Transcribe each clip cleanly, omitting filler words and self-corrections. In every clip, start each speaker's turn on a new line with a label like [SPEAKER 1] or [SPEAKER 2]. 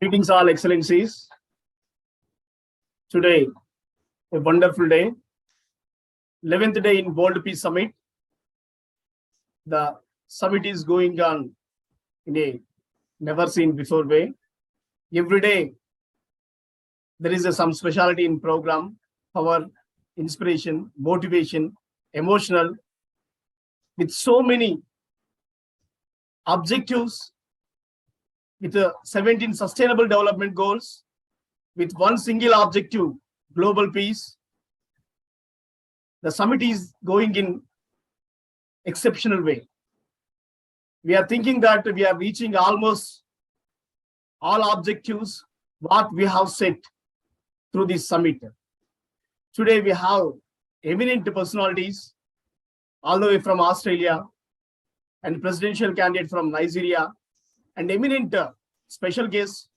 [SPEAKER 1] Greetings, all excellencies. Today, a wonderful day, 11th day in World Peace Summit. The summit is going on in a never seen before way. Every day, there is some specialty in program, power, inspiration, motivation, emotional, with so many objectives, with 17 sustainable development goals, with one single objective, global peace. The summit is going in exceptional way. We are thinking that we are reaching almost all objectives what we have set through this summit. Today we have eminent personalities all the way from Australia and presidential candidate from Nigeria and eminent special guests,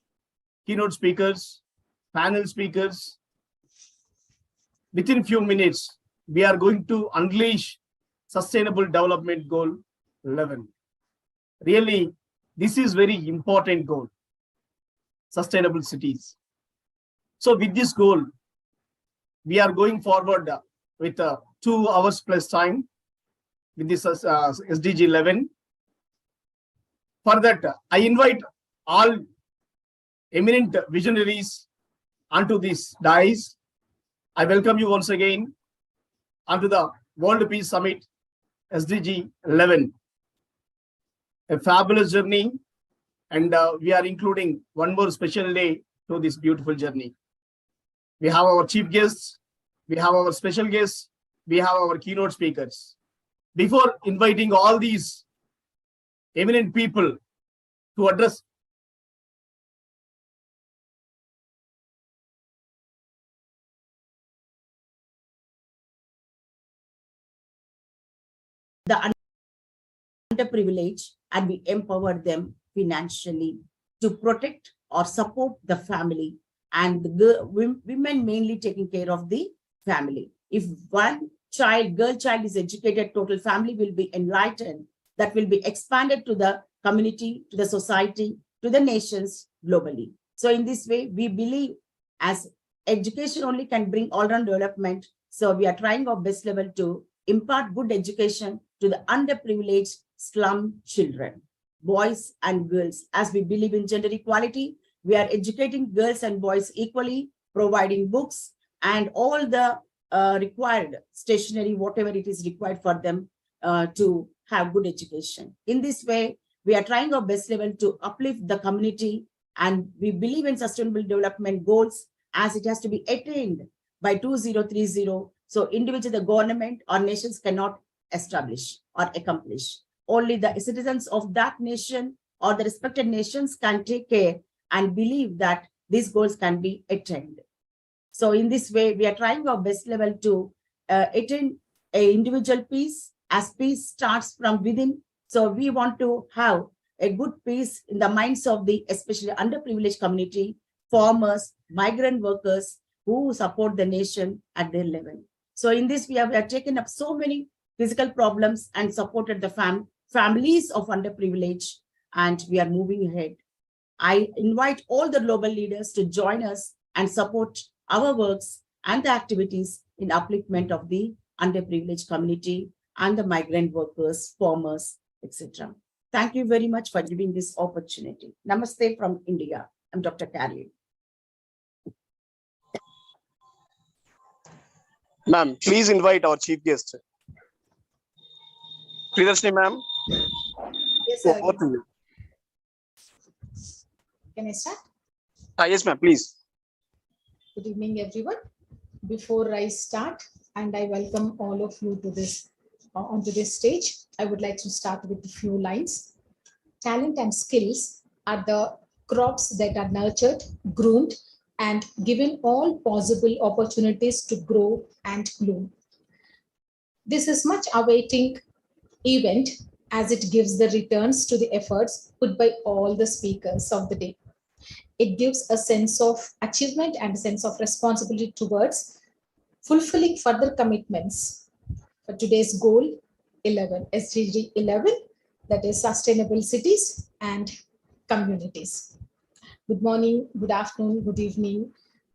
[SPEAKER 1] keynote speakers, panel speakers. Within few minutes, we are going to unleash Sustainable Development Goal 11. Really, this is very important goal, sustainable cities. So with this goal, we are going forward with 2 hours plus time with this SDG 11. For that, I invite all eminent visionaries onto this dais. I welcome you once again onto the World Peace Summit SDG 11. A fabulous journey, and we are including one more special day to this beautiful journey. We have our chief guests, we have our special guests, we have our keynote speakers. Before inviting all these eminent people to address
[SPEAKER 2] the underprivileged, and we empower them financially to protect or support the family, and the women mainly taking care of the family. If one child, girl child is educated, total family will be enlightened. That will be expanded to the community, to the society, to the nations globally. So in this way, we believe as education only can bring all-round development. So we are trying our best level to impart good education to the underprivileged slum children, boys and girls. As we believe in gender equality, we are educating girls and boys equally, providing books and all the required stationery, whatever it is required for them to have good education. In this way, we are trying our best level to uplift the community, and we believe in sustainable development goals as it has to be attained by 2030. So individually, the government or nations cannot establish or accomplish. Only the citizens of that nation or the respected nations can take care and believe that these goals can be attained. So in this way, we are trying our best level to attain an individual peace, as peace starts from within. So we want to have a good peace in the minds of the especially underprivileged community, farmers, migrant workers who support the nation at their level. So in this, we have taken up so many physical problems and supported the families of underprivileged, and we are moving ahead. I invite all the global leaders to join us and support our works and the activities in upliftment of the underprivileged community and the migrant workers, farmers, etc. Thank you very much for giving this opportunity. Namaste from India. I'm Dr. Carrie.
[SPEAKER 3] Ma'am, please invite our chief guest. Priyadarshini ma'am.
[SPEAKER 4] Yes, sir.
[SPEAKER 3] Over to you.
[SPEAKER 4] Can I start?
[SPEAKER 3] Yes, ma'am, please.
[SPEAKER 4] Good evening, everyone. Before I start, and I welcome all of you to this onto this stage, I would like to start with a few lines. Talent and skills are the crops that are nurtured, groomed, and given all possible opportunities to grow and bloom. This is much awaiting event as it gives the returns to the efforts put by all the speakers of the day. It gives a sense of achievement and a sense of responsibility towards fulfilling further commitments for today's goal 11, SDG 11, that is sustainable cities and communities. Good morning, good afternoon, good evening,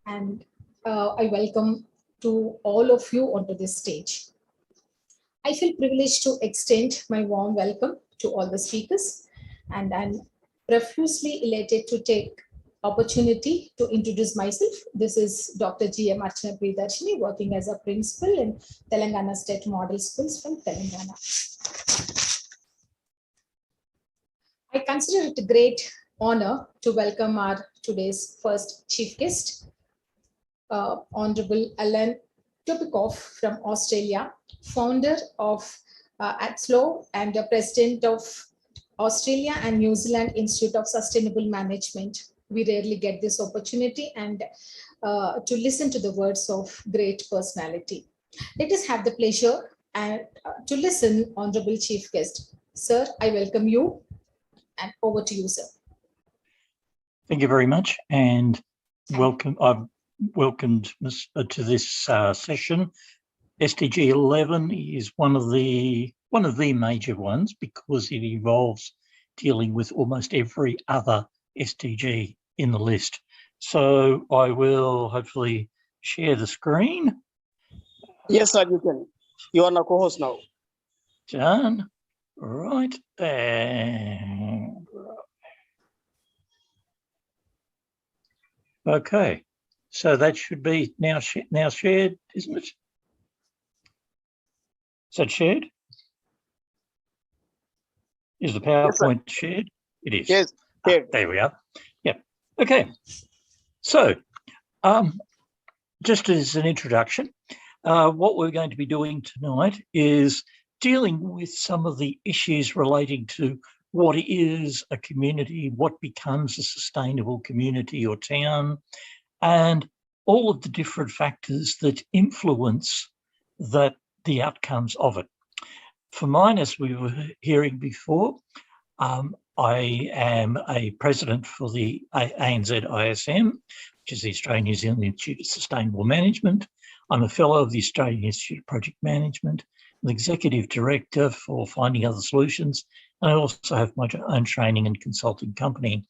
[SPEAKER 4] and I welcome to all of you onto this stage. I feel privileged to extend my warm welcome to all the speakers, and I'm profusely elated to take opportunity to introduce myself. This is Dr. G.M. Archana Priyadarshini, working as a principal in Telangana State Model Schools from Telangana. I consider it a great honor to welcome our today's first chief guest, Honorable Alan Topikoff from Australia, founder of ATSLO and the president of Australia and New Zealand Institute of Sustainable Management. We rarely get this opportunity and to listen to the words of great personality. Let us have the pleasure and to listen, Honorable Chief Guest. Sir, I welcome you, and over to you, sir.
[SPEAKER 5] Thank you very much, and welcome. I've welcomed to this session. SDG 11 is one of the major ones because it involves dealing with almost every other SDG in the list. So I will hopefully share the screen.
[SPEAKER 3] Yes, sir, you can. You are now co-host now.
[SPEAKER 5] Done. Right. And okay. So that should be now shared, isn't it? Is that shared? Is the PowerPoint shared? It is.
[SPEAKER 3] Yes, shared.
[SPEAKER 5] There we are. Yep. Okay. So, just as an introduction, what we're going to be doing tonight is dealing with some of the issues relating to what is a community, what becomes a sustainable community or town, and all of the different factors that influence the outcomes of it. For mine, as we were hearing before, I am a president for the ANZ ISM, which is the Australian New Zealand Institute of Sustainable Management. I'm a fellow of the Australian Institute of Project Management, the executive director for Finding Other Solutions, and I also have my own training and consulting company.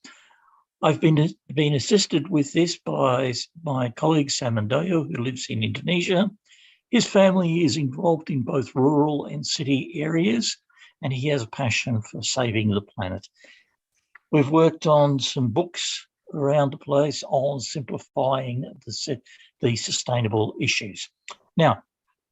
[SPEAKER 5] I've been assisted with this by my colleague Samandoyo, who lives in Indonesia. His family is involved in both rural and city areas, and he has a passion for saving the planet. We've worked on some books around the place on simplifying the sustainable issues. Now,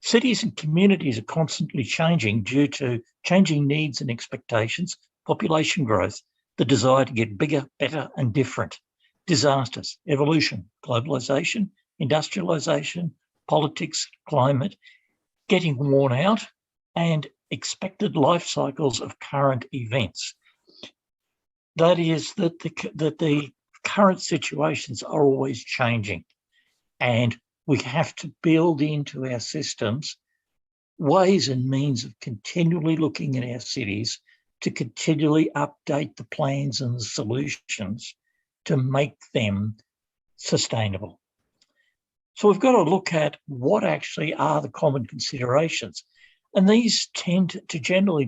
[SPEAKER 5] cities and communities are constantly changing due to changing needs and expectations, population growth, the desire to get bigger, better and different, disasters, evolution, globalisation, industrialisation, politics, climate, getting worn out, and expected life cycles of current events. That is that the current situations are always changing, and we have to build into our systems ways and means of continually looking at our cities to continually update the plans and the solutions to make them sustainable. So we've got to look at what actually are the common considerations. And these tend to generally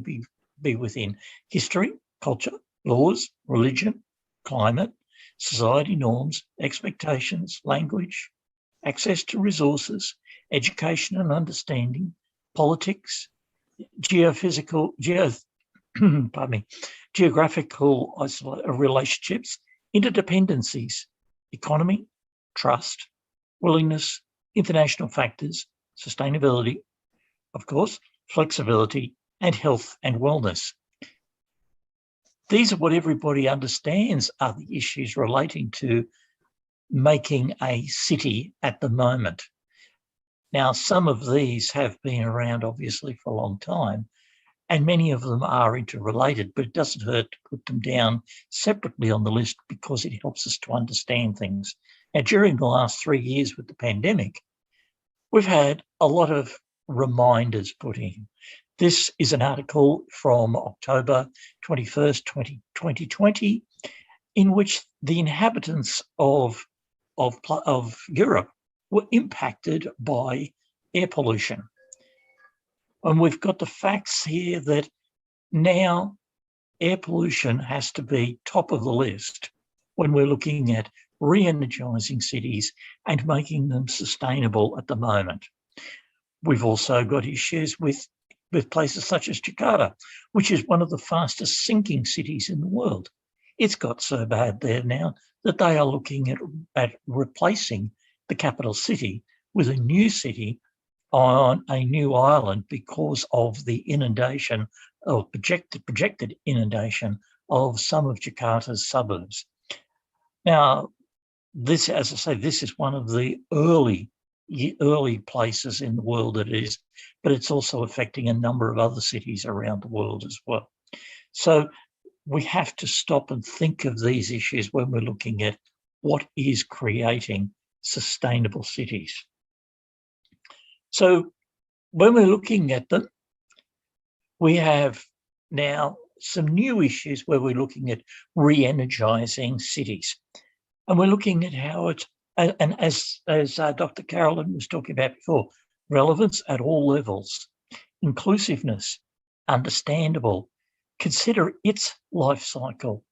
[SPEAKER 5] be within history, culture, laws, religion, climate, society norms, expectations, language, access to resources, education and understanding, politics, geographical relationships, interdependencies, economy, trust, willingness, international factors, sustainability, of course, flexibility, and health and wellness. These are what everybody understands are the issues relating to making a city at the moment. Now, some of these have been around obviously for a long time, and many of them are interrelated, but it doesn't hurt to put them down separately on the list because it helps us to understand things. Now, during the last 3 years with the pandemic, we've had a lot of reminders put in. This is an article from October 21st, 2020, in which the inhabitants of Europe were impacted by air pollution. And we've got the facts here that now air pollution has to be top of the list when we're looking at re-energising cities and making them sustainable at the moment. We've also got issues with places such as Jakarta, which is one of the fastest sinking cities in the world. It's got so bad there now that they are looking at replacing the capital city with a new city on a new island because of the inundation or projected inundation of some of Jakarta's suburbs. Now, this, as I say, this is one of the early places in the world that it is, but it's also affecting a number of other cities around the world as well. So we have to stop and think of these issues when we're looking at what is creating sustainable cities. So when we're looking at them, we have now some new issues where we're looking at re-energising cities. And we're looking at how it, and as Dr. Carolyn was talking about before, relevance at all levels, inclusiveness, understandable, consider its life cycle,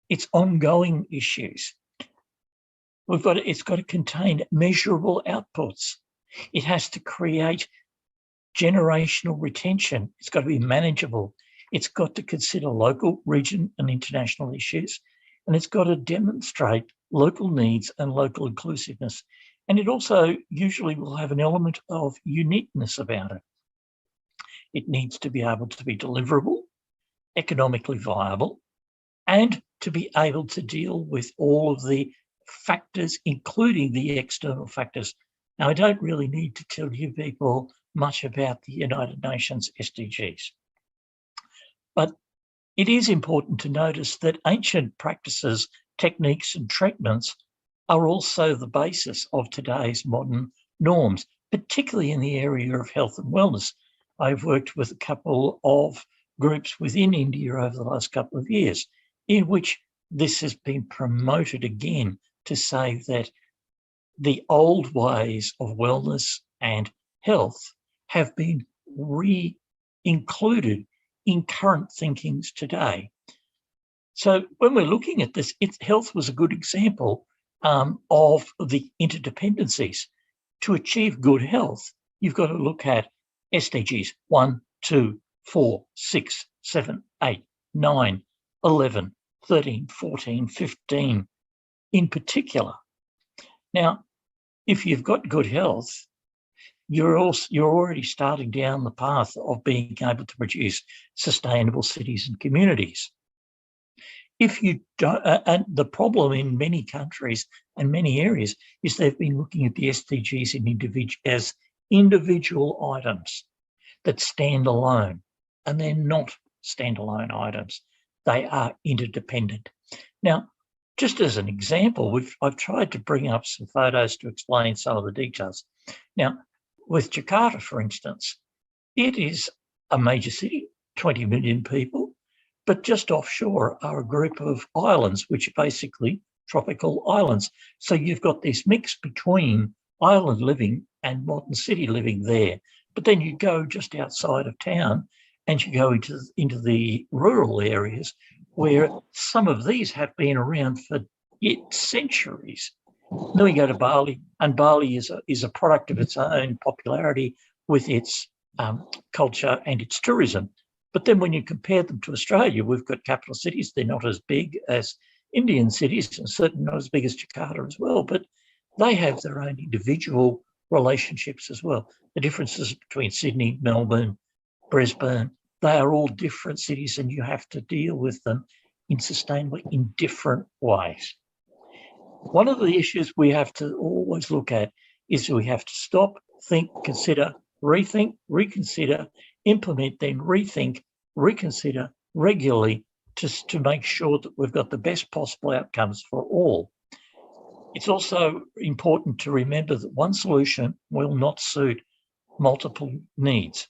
[SPEAKER 5] its ongoing issues. It's got to contain measurable outputs. It has to create generational retention. It's got to be manageable. It's got to consider local, region, and international issues. And it's got to demonstrate local needs and local inclusiveness. And it also usually will have an element of uniqueness about it. It needs to be able to be deliverable, economically viable, and to be able to deal with all of the factors, including the external factors. Now, I don't really need to tell you people much about the United Nations SDGs, but it is important to notice that ancient practices, techniques, and treatments are also the basis of today's modern norms, particularly in the area of health and wellness. I've worked with a couple of groups within India over the last couple of years in which this has been promoted again to say that the old ways of wellness and health have been re-included in current thinkings today. So when we're looking at this, health was a good example of the interdependencies. To achieve good health, you've got to look at SDGs 1, 2, 4, 6, 7, 8, 9, 11, 13, 14, 15 in particular. Now, if you've got good health, you're already starting down the path of being able to produce sustainable cities and communities. If you don't, and the problem in many countries and many areas is they've been looking at the SDGs as individual items that stand alone, and they're not standalone items. They are interdependent. Now, just as an example, I've tried to bring up some photos to explain some of the details. Now, with Jakarta, for instance, it is a major city, 20 million people, but just offshore are a group of islands, which are basically tropical islands. So you've got this mix between island living and modern city living there. But then you go just outside of town and you go into the rural areas where some of these have been around for centuries. Then we go to Bali, and Bali is a product of its own popularity with its culture and its tourism. But then when you compare them to Australia, we've got capital cities. They're not as big as Indian cities and certainly not as big as Jakarta as well, but they have their own individual relationships as well. The differences between Sydney, Melbourne, Brisbane, they are all different cities and you have to deal with them sustainably in different ways. One of the issues we have to always look at is we have to stop, think, consider, rethink, reconsider, implement, then rethink, reconsider regularly to make sure that we've got the best possible outcomes for all. It's also important to remember that one solution will not suit multiple needs.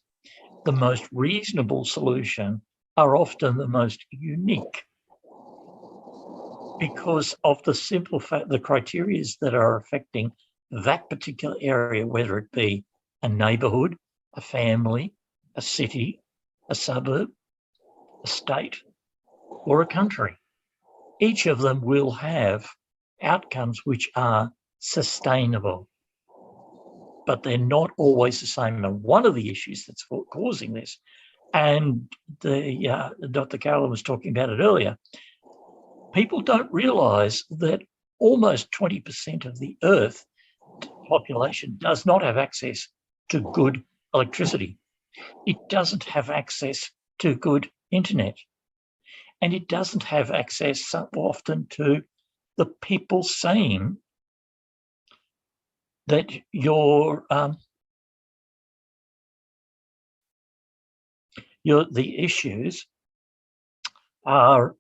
[SPEAKER 5] The most reasonable solution are often the most unique because of the simple fact, the criteria that are affecting that particular area, whether it be a neighbourhood, a family, a city, a suburb, a state, or a country. each of them will have outcomes which are sustainable, but they're not always the same. And one of the issues that's causing this, and Dr. Carolyn was talking about it earlier, people don't realise that almost 20% of the Earth population does not have access to good electricity. It doesn't have access to good internet. And it doesn't have access so often to the people saying that the issues are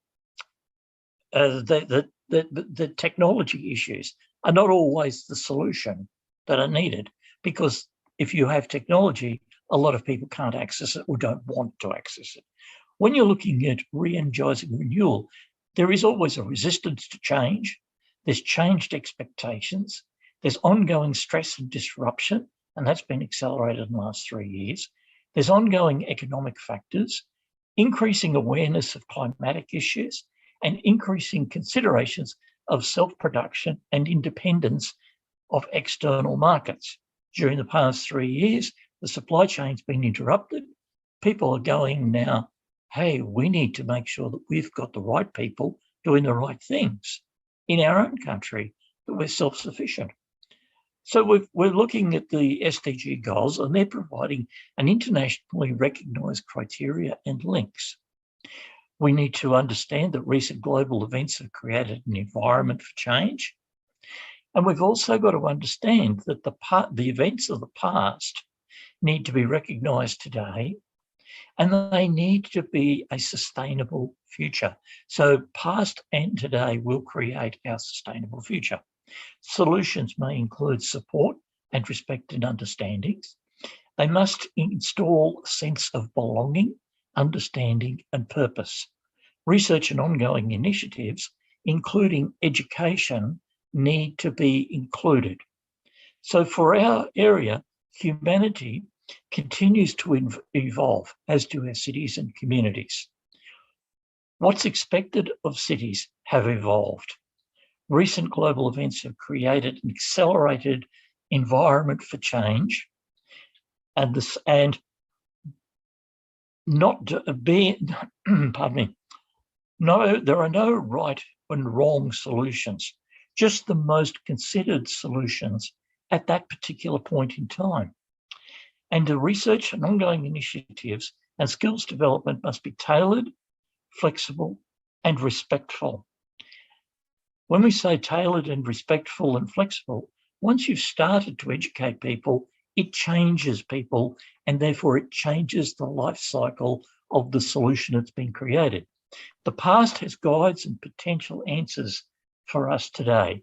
[SPEAKER 5] the technology issues are not always the solution that are needed, because if you have technology, a lot of people can't access it or don't want to access it. When you're looking at re-energising renewal, there is always a resistance to change. There's changed expectations. There's ongoing stress and disruption, and that's been accelerated in the last 3 years. There's ongoing economic factors, increasing awareness of climatic issues, and increasing considerations of self-production and independence of external markets. During the past 3 years, the supply chain's been interrupted. People are going now, hey, we need to make sure that we've got the right people doing the right things in our own country, that we're self-sufficient. So we're looking at the SDG goals, and they're providing an internationally recognised criteria and links. We need to understand that recent global events have created an environment for change. And we've also got to understand that the events of the past need to be recognised today, and they need to be a sustainable future. So past and today will create our sustainable future. Solutions may include support and respect and understandings. They must install a sense of belonging, understanding and purpose. Research and ongoing initiatives, including education, need to be included. So for our area, humanity continues to evolve, as do our cities and communities. What's expected of cities have evolved. Recent global events have created an accelerated environment for change, and there are no right and wrong solutions, just the most considered solutions at that particular point in time. And the research and ongoing initiatives and skills development must be tailored, flexible, and respectful. When we say tailored and respectful and flexible, once you've started to educate people, it changes people, and therefore it changes the life cycle of the solution that's been created. The past has guides and potential answers for us today.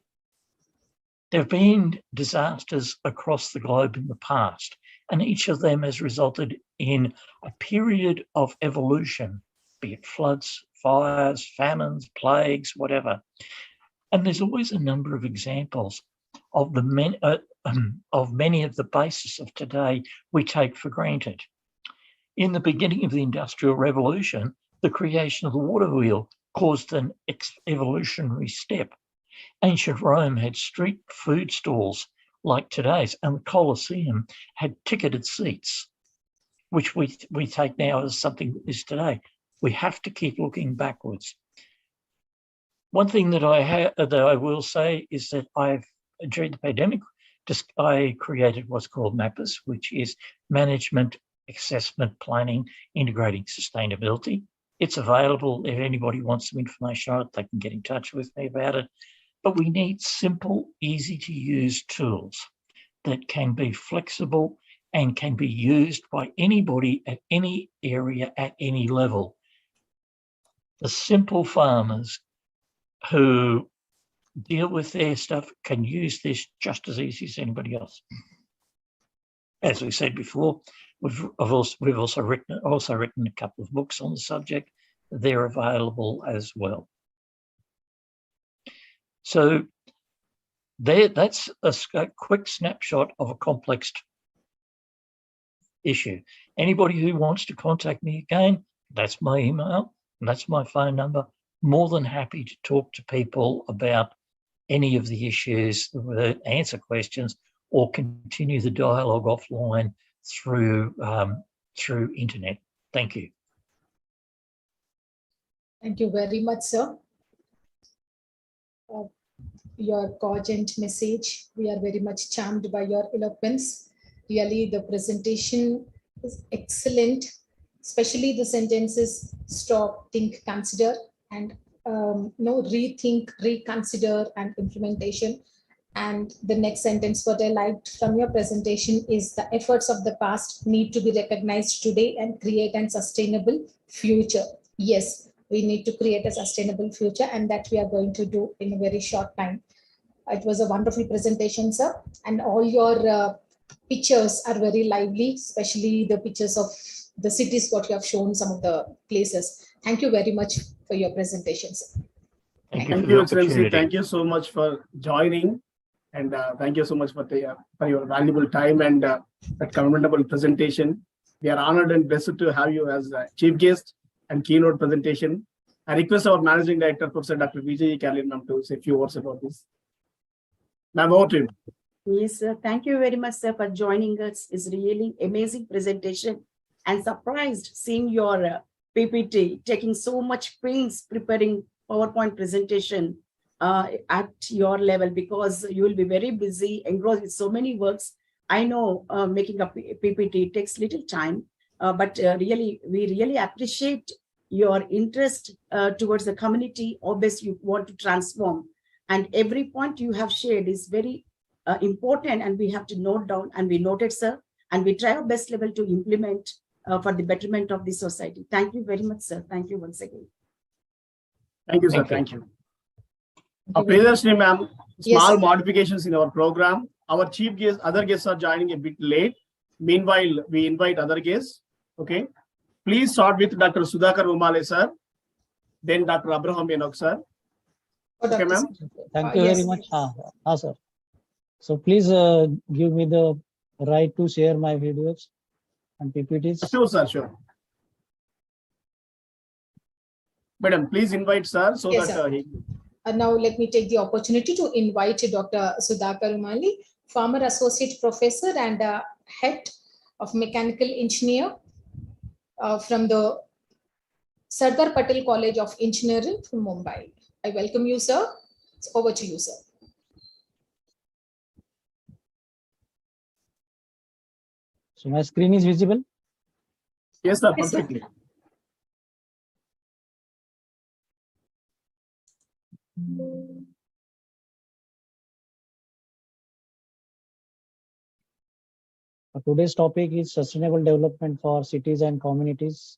[SPEAKER 5] There have been disasters across the globe in the past, and each of them has resulted in a period of evolution, be it floods, fires, famines, plagues, whatever. And there's always a number of examples of many of the bases of today we take for granted. In the beginning of the Industrial Revolution, the creation of the water wheel caused an evolutionary step. Ancient Rome had street food stalls like today's, and the Colosseum had ticketed seats, which we take now as something that is today. We have to keep looking backwards. One thing that I will say is that during the pandemic, I created what's called MAPPERS, which is Management, Assessment, Planning, Integrating Sustainability. It's available. If anybody wants some information on it, they can get in touch with me about it. But we need simple, easy to use tools that can be flexible and can be used by anybody at any area, at any level. The simple farmers who deal with their stuff can use this just as easy as anybody else. As we said before, we've also written a couple of books on the subject. They're available as well. So that's a quick snapshot of a complex issue. Anybody who wants to contact me again, that's my email, and that's my phone number. more than happy to talk to people about any of the issues, answer questions, or continue the dialogue offline through internet. Thank you.
[SPEAKER 4] Thank you very much, sir. Your cogent message. We are very much charmed by your eloquence. Really, the presentation is excellent, especially the sentences stop, think, consider, and rethink, reconsider, and implementation. And the next sentence, what I liked from your presentation is the efforts of the past need to be recognized today and create a sustainable future. Yes, we need to create a sustainable future, and that we are going to do in a very short time. It was a wonderful presentation, sir. And all your pictures are very lively, especially the pictures of the cities, what you have shown, some of the places. Thank you very much for your presentations.
[SPEAKER 5] Thank you
[SPEAKER 1] Thank
[SPEAKER 5] for
[SPEAKER 1] you,
[SPEAKER 5] the
[SPEAKER 1] Excellency.
[SPEAKER 5] opportunity.
[SPEAKER 1] Thank you so much for joining. And thank you so much for your valuable time and that commendable presentation. We are honored and blessed to have you as chief guest and keynote presentation. I request our Managing Director, Professor Dr. Vijay Kalin, ma'am, to say a few words about this. Ma'am, over to you.
[SPEAKER 2] Yes, sir. Thank you very much, sir, for joining us. It's really amazing presentation and surprised seeing your PPT, taking so much pains preparing PowerPoint presentation at your level, because you will be very busy, engrossed with so many works. I know making a PPT takes little time, but really, we really appreciate your interest towards the community, obviously you want to transform. And every point you have shared is very important, and we have to note down, and we noted, sir, and we try our best level to implement for the betterment of the society. Thank you very much, sir. Thank you once again.
[SPEAKER 1] Thank you, sir. Thank you. Previously, ma'am, small
[SPEAKER 4] Yes,
[SPEAKER 1] modifications in our program. Our chief guests, other guests are joining a bit late. Meanwhile, we invite other guests. Okay. Please start with Dr. Sudhakar Umale, sir. Then Dr. Abraham Enoch, sir. Okay, ma'am.
[SPEAKER 6] Thank you very
[SPEAKER 4] yes.
[SPEAKER 6] much. Sir. So please give me the right to share my videos and PPTs.
[SPEAKER 1] Sure, sir. Sure. Madam, please invite sir so
[SPEAKER 4] Yes,
[SPEAKER 1] that
[SPEAKER 4] sir. Now let me take the opportunity to invite Dr. Sudhakar Umali, former associate professor and head of mechanical engineer from the Sardar Patel College of Engineering from Mumbai. I welcome you, sir. It's over to you, sir.
[SPEAKER 6] So my screen is visible.
[SPEAKER 1] Yes, sir.
[SPEAKER 4] Yes, sir.
[SPEAKER 1] Perfectly.
[SPEAKER 6] Today's topic is sustainable development for cities and communities.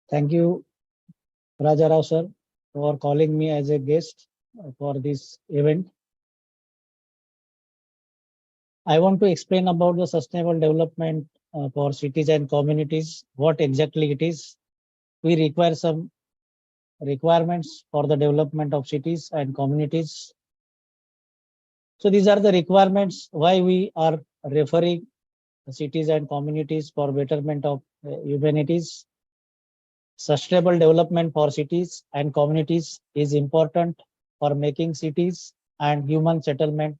[SPEAKER 6] Thank you, Raja Rao sir, for calling me as a guest for this event. I want to explain about the sustainable development for cities and communities, what exactly it is. We require some requirements for the development of cities and communities. So these are the requirements why we are referring cities and communities for betterment of humanities. Sustainable development for cities and communities is important for making cities and human settlement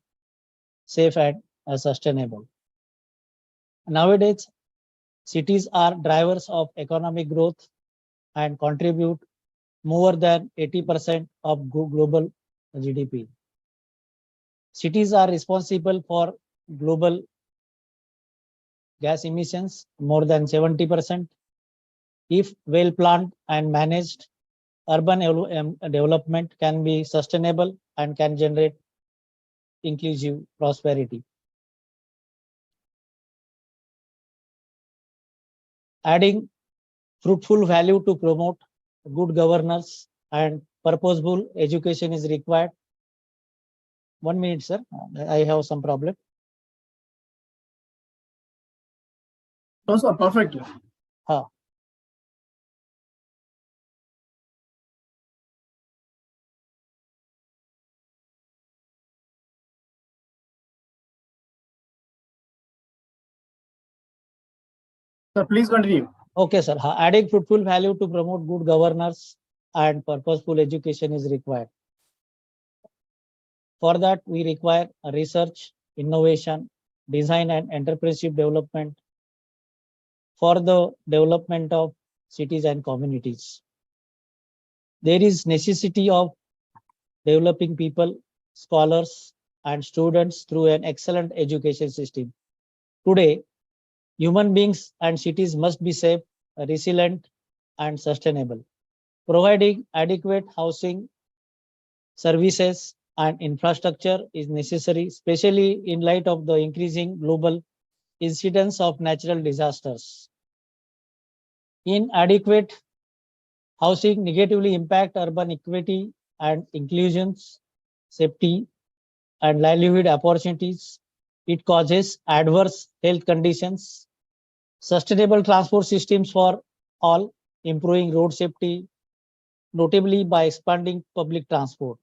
[SPEAKER 6] safe and sustainable. Nowadays, cities are drivers of economic growth and contribute more than 80% of global GDP. Cities are responsible for global gas emissions more than 70%. If well planned and managed, urban development can be sustainable and can generate inclusive prosperity. Adding fruitful value to promote good governance and purposeful education is required. 1 minute, sir. I have some problem.
[SPEAKER 1] No, sir. Perfectly. Sir, please continue.
[SPEAKER 6] Okay, sir. Adding fruitful value to promote good governance and purposeful education is required. For that, we require research, innovation, design and entrepreneurship development for the development of cities and communities. There is necessity of developing people, scholars, and students through an excellent education system. Today, human beings and cities must be safe, resilient, and sustainable. Providing adequate housing, services, and infrastructure is necessary, especially in light of the increasing global incidence of natural disasters. Inadequate housing negatively impact urban equity and inclusions, safety, and livelihood opportunities. It causes adverse health conditions. Sustainable transport systems for all, improving road safety, notably by expanding public transport.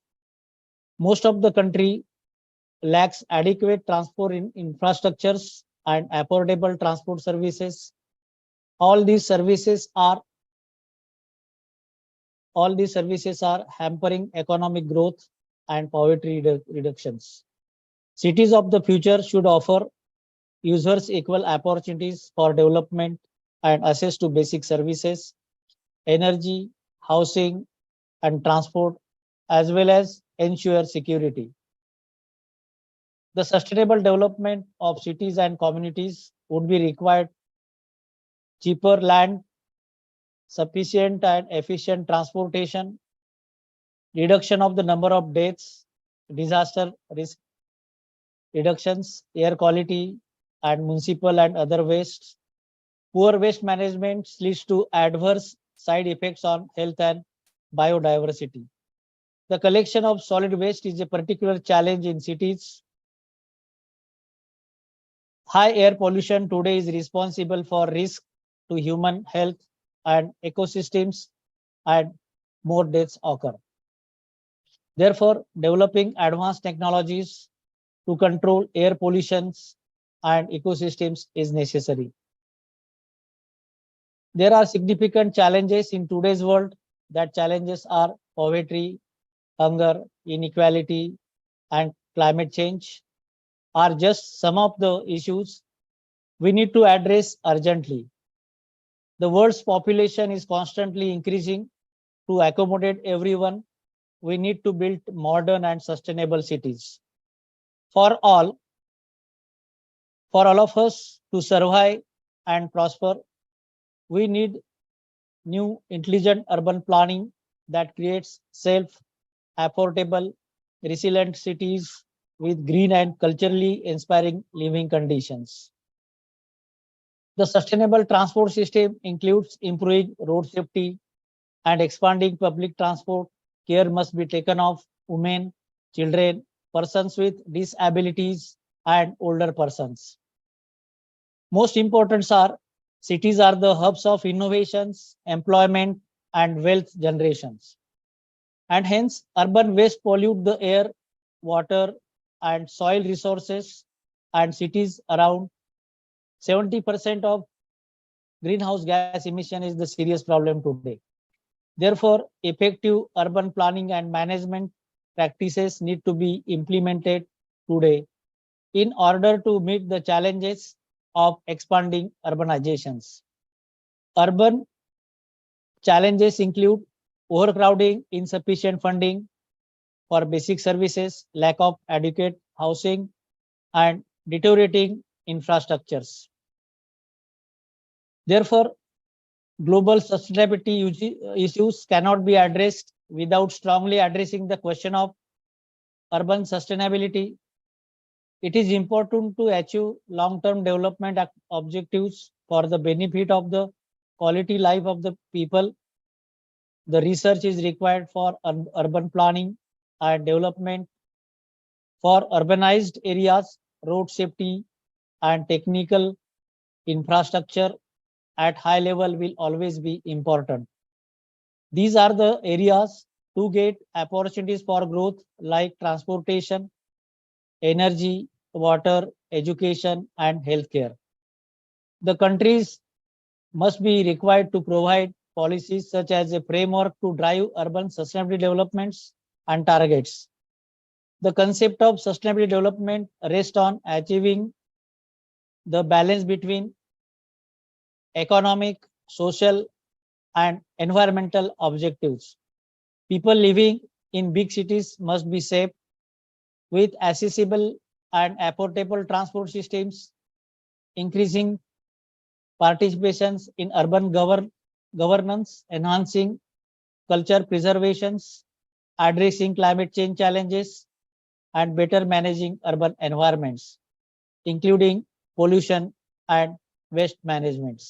[SPEAKER 6] Most of the country lacks adequate transport infrastructures and affordable transport services. All these services are hampering economic growth and poverty reductions. Cities of the future should offer users equal opportunities for development and access to basic services, energy, housing, and transport, as well as ensure security. The sustainable development of cities and communities would be required cheaper land, sufficient and efficient transportation, reduction of the number of deaths, disaster risk reductions, air quality, and municipal and other wastes. Poor waste management leads to adverse side effects on health and biodiversity. The collection of solid waste is a particular challenge in cities. High air pollution today is responsible for risk to human health and ecosystems, and more deaths occur. Therefore, developing advanced technologies to control air pollutions and ecosystems is necessary. There are significant challenges in today's world. That challenges are poverty, hunger, inequality, and climate change are just some of the issues we need to address urgently. The world's population is constantly increasing. To accommodate everyone, we need to build modern and sustainable cities. For all of us to survive and prosper, we need new intelligent urban planning that creates safe, affordable, resilient cities with green and culturally inspiring living conditions. The sustainable transport system includes improving road safety and expanding public transport. Care must be taken of women, children, persons with disabilities, and older persons. Most important are cities are the hubs of innovations, employment, and wealth generations. And hence, urban waste pollute the air, water, and soil resources, and cities around 70% of greenhouse gas emission is the serious problem today. Therefore, effective urban planning and management practices need to be implemented today in order to meet the challenges of expanding urbanizations. Urban challenges include overcrowding, insufficient funding for basic services, lack of adequate housing, and deteriorating infrastructures. Therefore, global sustainability issues cannot be addressed without strongly addressing the question of urban sustainability. It is important to achieve long-term development objectives for the benefit of the quality life of the people. The research is required for urban planning and development. For urbanized areas, road safety and technical infrastructure at high level will always be important. These are the areas to get opportunities for growth like transportation, energy, water, education, and healthcare. The countries must be required to provide policies such as a framework to drive urban sustainability developments and targets. The concept of sustainable development rests on achieving the balance between economic, social, and environmental objectives. People living in big cities must be safe with accessible and affordable transport systems, increasing participations in urban governance, enhancing culture preservations, addressing climate change challenges, and better managing urban environments, including pollution and waste management.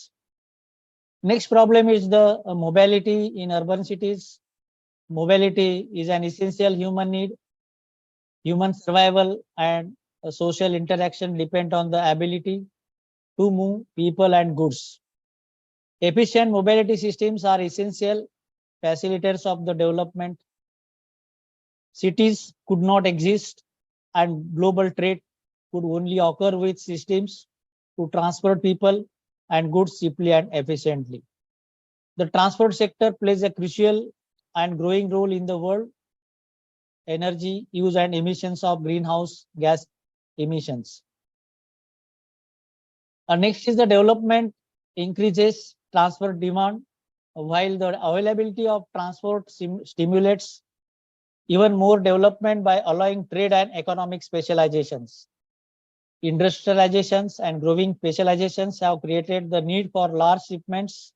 [SPEAKER 6] Next problem is the mobility in urban cities. Mobility is an essential human need. Human survival and social interaction depend on the ability to move people and goods. Efficient mobility systems are essential facilitators of the development. Cities could not exist and global trade could only occur with systems to transport people and goods cheaply and efficiently. The transport sector plays a crucial and growing role in the world energy use and emissions of greenhouse gas emissions. Next is the development increases transport demand, while the availability of transport stimulates even more development by allowing trade and economic specializations. Industrializations and growing specializations have created the need for large shipments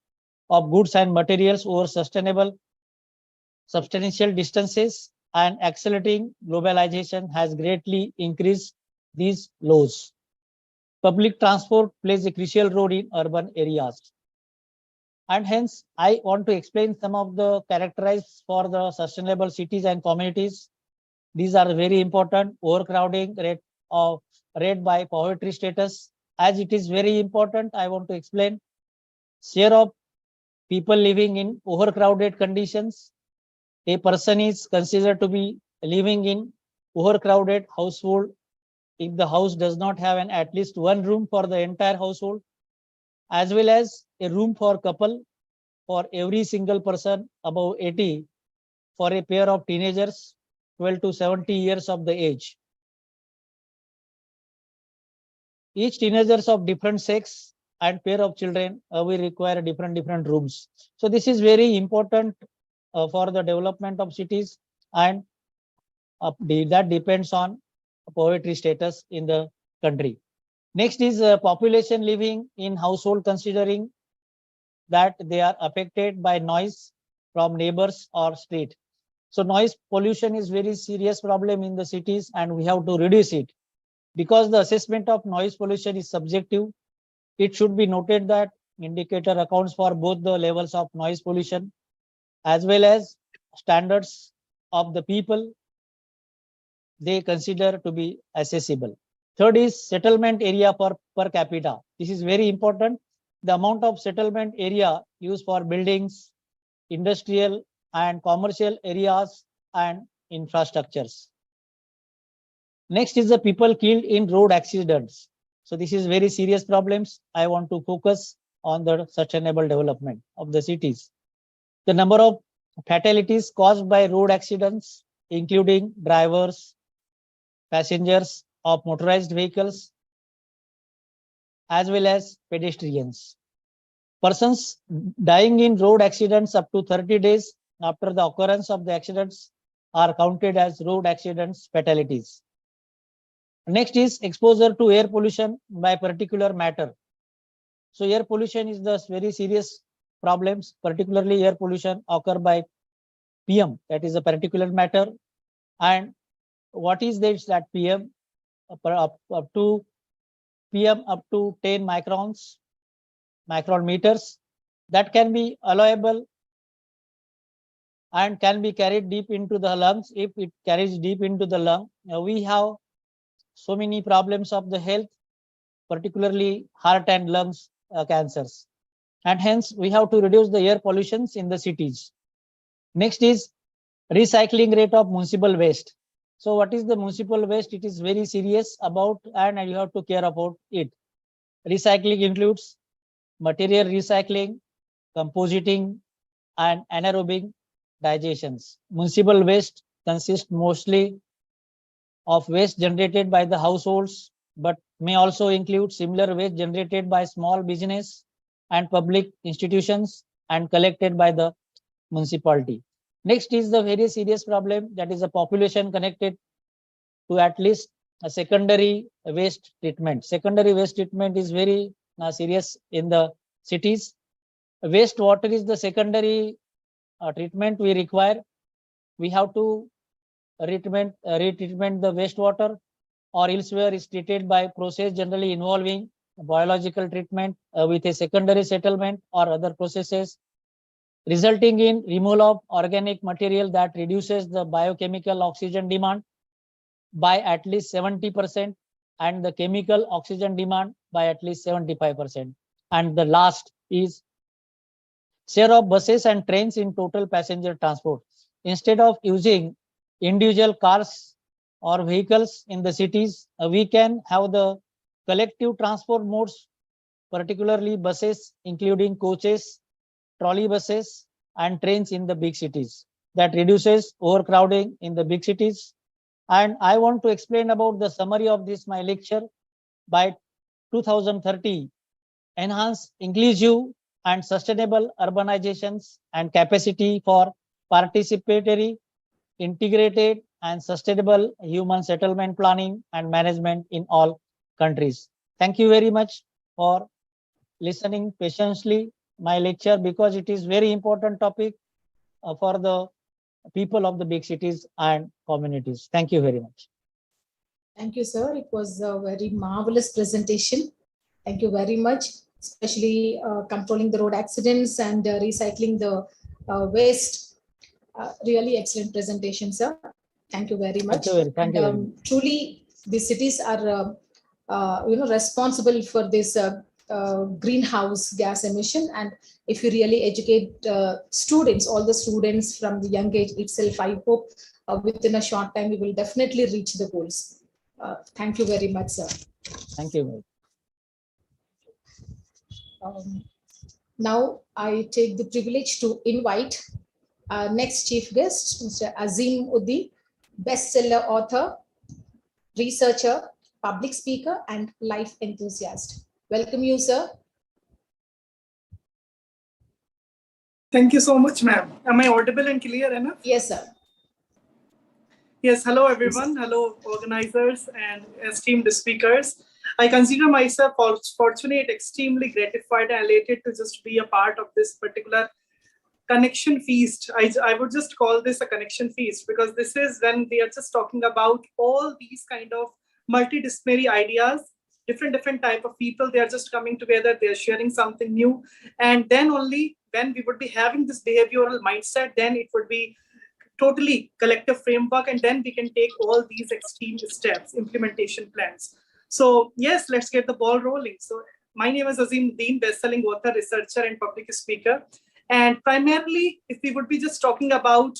[SPEAKER 6] of goods and materials over substantial distances, and accelerating globalization has greatly increased these loads. Public transport plays a crucial role in urban areas. And hence, I want to explain some of the characteristics for the sustainable cities and communities. These are very important. Overcrowding rate by poverty status. As it is very important, I want to explain share of people living in overcrowded conditions. A person is considered to be living in overcrowded household if the house does not have at least one room for the entire household, as well as a room for couple for every single person above 80 for a pair of teenagers 12 to 70 years of the age. Each teenagers of different sex and pair of children will require different rooms. So this is very important for the development of cities, and that depends on poverty status in the country. Next is population living in household, considering that they are affected by noise from neighbors or street. So noise pollution is very serious problem in the cities, and we have to reduce it. Because the assessment of noise pollution is subjective, it should be noted that indicator accounts for both the levels of noise pollution as well as standards of the people they consider to be accessible. Third is settlement area per capita. This is very important. The amount of settlement area used for buildings, industrial and commercial areas and infrastructures. Next is the people killed in road accidents. So this is very serious problems. I want to focus on the sustainable development of the cities. The number of fatalities caused by road accidents, including drivers, passengers of motorized vehicles, as well as pedestrians. Persons dying in road accidents up to 30 days after the occurrence of the accidents are counted as road accidents fatalities. Next is exposure to air pollution by particular matter. So air pollution is the very serious problems, particularly air pollution occur by PM, that is a particulate matter. And what is this that PM? Up to PM up to 10 micron meters, that can be allowable and can be carried deep into the lungs. If it carries deep into the lung, we have so many problems of the health, particularly heart and lungs cancers. And hence we have to reduce the air pollutions in the cities. Next is recycling rate of municipal waste. So what is the municipal waste? It is very serious about, and you have to care about it. Recycling includes material recycling, compositing, and anaerobic digestions. Municipal waste consists mostly of waste generated by the households, but may also include similar waste generated by small business and public institutions and collected by the municipality. Next is the very serious problem, that is a population connected to at least a secondary waste treatment. Secondary waste treatment is very serious in the cities. Wastewater is the secondary treatment we require. We have to retreatment the wastewater, or elsewhere is treated by process generally involving biological treatment with a secondary settlement or other processes, resulting in removal of organic material that reduces the biochemical oxygen demand by at least 70% and the chemical oxygen demand by at least 75%. And the last is share of buses and trains in total passenger transport. Instead of using individual cars or vehicles in the cities, we can have the collective transport modes, particularly buses, including coaches, trolley buses, and trains in the big cities. That reduces overcrowding in the big cities. And I want to explain about the summary of this my lecture. By 2030, enhance inclusive and sustainable urbanizations and capacity for participatory, integrated and sustainable human settlement planning and management in all countries. Thank you very much for listening patiently my lecture, because it is very important topic for the people of the big cities and communities. Thank you very much.
[SPEAKER 4] Thank you, sir. It was a very marvelous presentation. Thank you very much, especially controlling the road accidents and recycling the waste. Really excellent presentation, sir. Thank you very much.
[SPEAKER 6] Thank you very much.
[SPEAKER 4] Truly, the cities are responsible for this greenhouse gas emission, and if you really educate students, all the students from the young age itself, I hope within a short time we will definitely reach the goals. Thank you very much, sir.
[SPEAKER 6] Thank you.
[SPEAKER 4] Now I take the privilege to invite our next chief guest, Mr. Azim Uddin, bestseller author, researcher, public speaker, and life enthusiast. Welcome you, sir.
[SPEAKER 7] Thank you so much, ma'am. Am I audible and clear enough?
[SPEAKER 4] Yes, sir.
[SPEAKER 7] Yes, hello everyone. Hello organizers and esteemed speakers. I consider myself fortunate, extremely gratified and elated to just be a part of this particular connection feast. I would just call this a connection feast, because this is when we are just talking about all these kind of multidisciplinary ideas, different type of people. They are just coming together, they are sharing something new, and then only when we would be having this behavioral mindset, then it would be totally collective framework, and then we can take all these extreme steps, implementation plans. So yes, let's get the ball rolling. So my name is Azim Uddin, best-selling author, researcher, and public speaker. And primarily, if we would be just talking about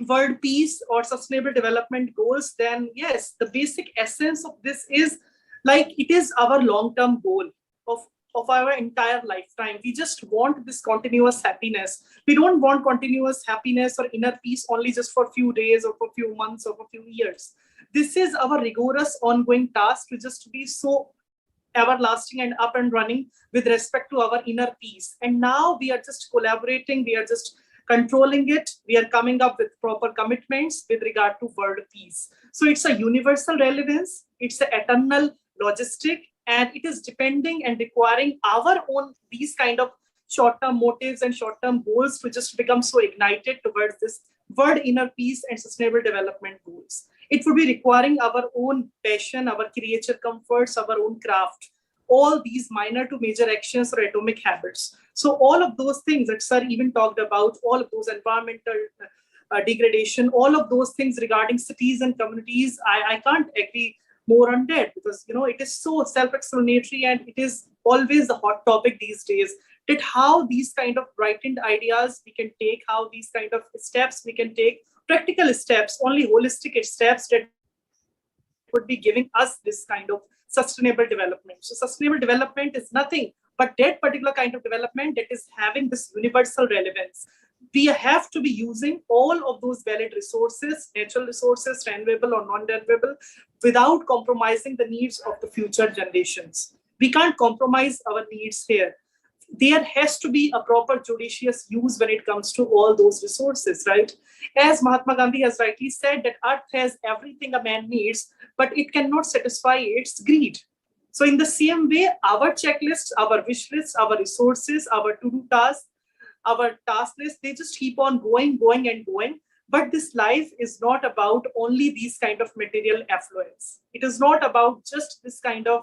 [SPEAKER 7] world peace or sustainable development goals, then yes, the basic essence of this is like it is our long-term goal of our entire lifetime. We just want this continuous happiness. We don't want continuous happiness or inner peace only just for a few days or for a few months or for a few years. This is our rigorous ongoing task to just be so everlasting and up and running with respect to our inner peace. And now we are just collaborating, we are just controlling it, we are coming up with proper commitments with regard to world peace. So it's a universal relevance, it's an eternal logistic, and it is depending and requiring our own these kind of short-term motives and short-term goals to just become so ignited towards this world inner peace and sustainable development goals. It would be requiring our own passion, our creature comforts, our own craft, all these minor to major actions or atomic habits. So all of those things that sir even talked about, all of those environmental degradation, all of those things regarding cities and communities, I can't agree more on that, because it is so self-explanatory and it is always the hot topic these days, that how these kind of brightened ideas we can take, how these kind of steps we can take, practical steps, only holistic steps that would be giving us this kind of sustainable development. So sustainable development is nothing but that particular kind of development that is having this universal relevance. We have to be using all of those valid resources, natural resources, renewable or non-renewable, without compromising the needs of the future generations. We can't compromise our needs here. There has to be a proper judicious use when it comes to all those resources, right? As Mahatma Gandhi has rightly said, that earth has everything a man needs, but it cannot satisfy its greed. So in the same way, our checklists, our wish lists, our resources, our to-do tasks, our task list, they just keep on going and going. But this life is not about only these kind of material affluence. It is not about just this kind of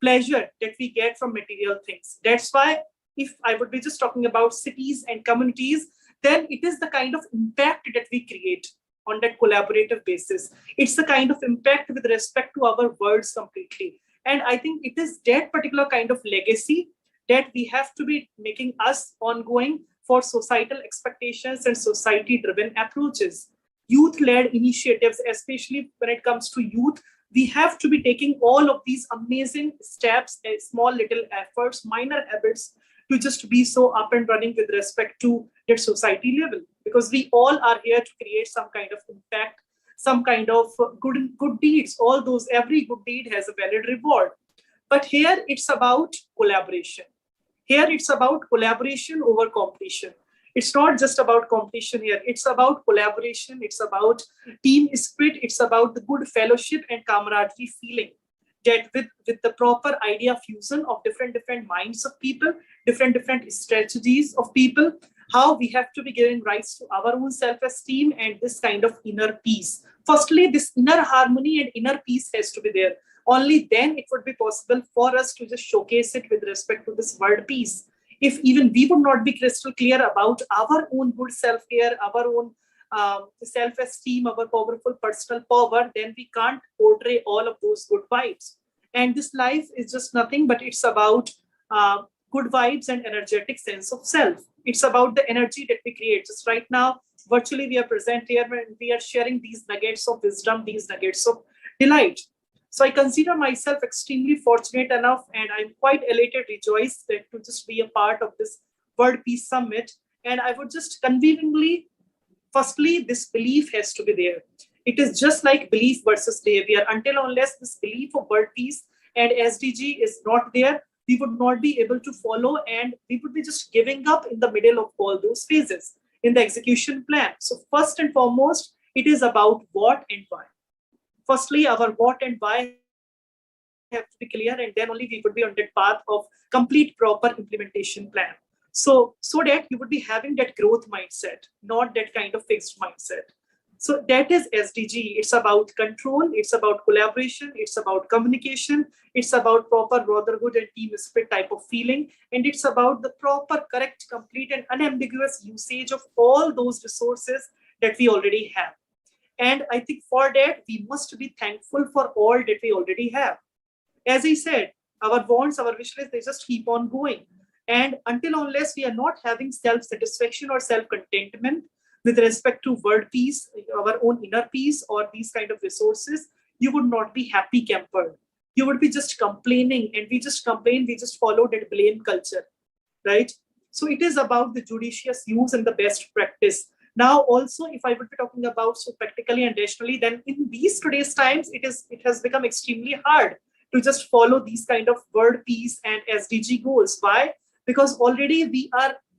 [SPEAKER 7] pleasure that we get from material things. That's why if I would be just talking about cities and communities, then it is the kind of impact that we create on that collaborative basis. It's the kind of impact with respect to our worlds completely. And I think it is that particular kind of legacy that we have to be making us ongoing for societal expectations and society-driven approaches. Youth-led initiatives, especially when it comes to youth, we have to be taking all of these amazing steps, small little efforts, minor habits, to just be so up and running with respect to that society level. Because we all are here to create some kind of impact, some kind of good deeds. All those, every good deed has a valid reward. But here it's about collaboration. Here it's about collaboration over competition. It's not just about competition here. It's about collaboration. It's about team spirit. It's about the good fellowship and camaraderie feeling that with the proper idea fusion of different minds of people, different strategies of people, how we have to be giving rise to our own self-esteem and this kind of inner peace. Firstly, this inner harmony and inner peace has to be there. Only then it would be possible for us to just showcase it with respect to this word peace. If even we would not be crystal clear about our own good self-care, our own self-esteem, our powerful personal power, then we can't portray all of those good vibes. And this life is just nothing but it's about good vibes and energetic sense of self. It's about the energy that we create. Just right now, virtually we are present here and we are sharing these nuggets of wisdom, these nuggets of delight. So I consider myself extremely fortunate enough, and I'm quite elated, rejoiced to just be a part of this World Peace Summit. And I would just conveningly, firstly, this belief has to be there. It is just like belief versus behavior. Until unless this belief of world peace and SDG is not there, we would not be able to follow, and we would be just giving up in the middle of all those phases in the execution plan. So first and foremost, it is about what and why. Firstly, our what and why have to be clear, and then only we would be on that path of complete proper implementation plan. So that you would be having that growth mindset, not that kind of fixed mindset. So that is SDG. It's about control, it's about collaboration, it's about communication, it's about proper brotherhood and team spirit type of feeling, and it's about the proper, correct, complete, and unambiguous usage of all those resources that we already have. And I think for that, we must be thankful for all that we already have. As I said, our wants, our wish list, they just keep on going. And until unless we are not having self-satisfaction or self-contentment with respect to world peace, our own inner peace, or these kind of resources, you would not be happy camper. You would be just complaining, and we just complain, we just follow that blame culture, right? So it is about the judicious use and the best practice. Now, also, if I would be talking about so practically and rationally, then in these today's times, it has become extremely hard to just follow these kind of world peace and SDG goals. Why? Because already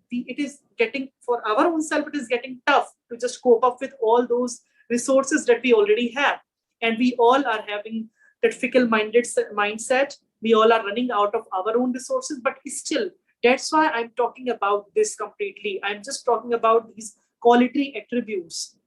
[SPEAKER 7] it is getting, for our own self, it is getting tough to just cope up with all those resources that we already have. And we all are having that fickle-minded mindset. We all are running out of our own resources, but still, that's why I'm talking about this completely. I'm just talking about these quality attributes.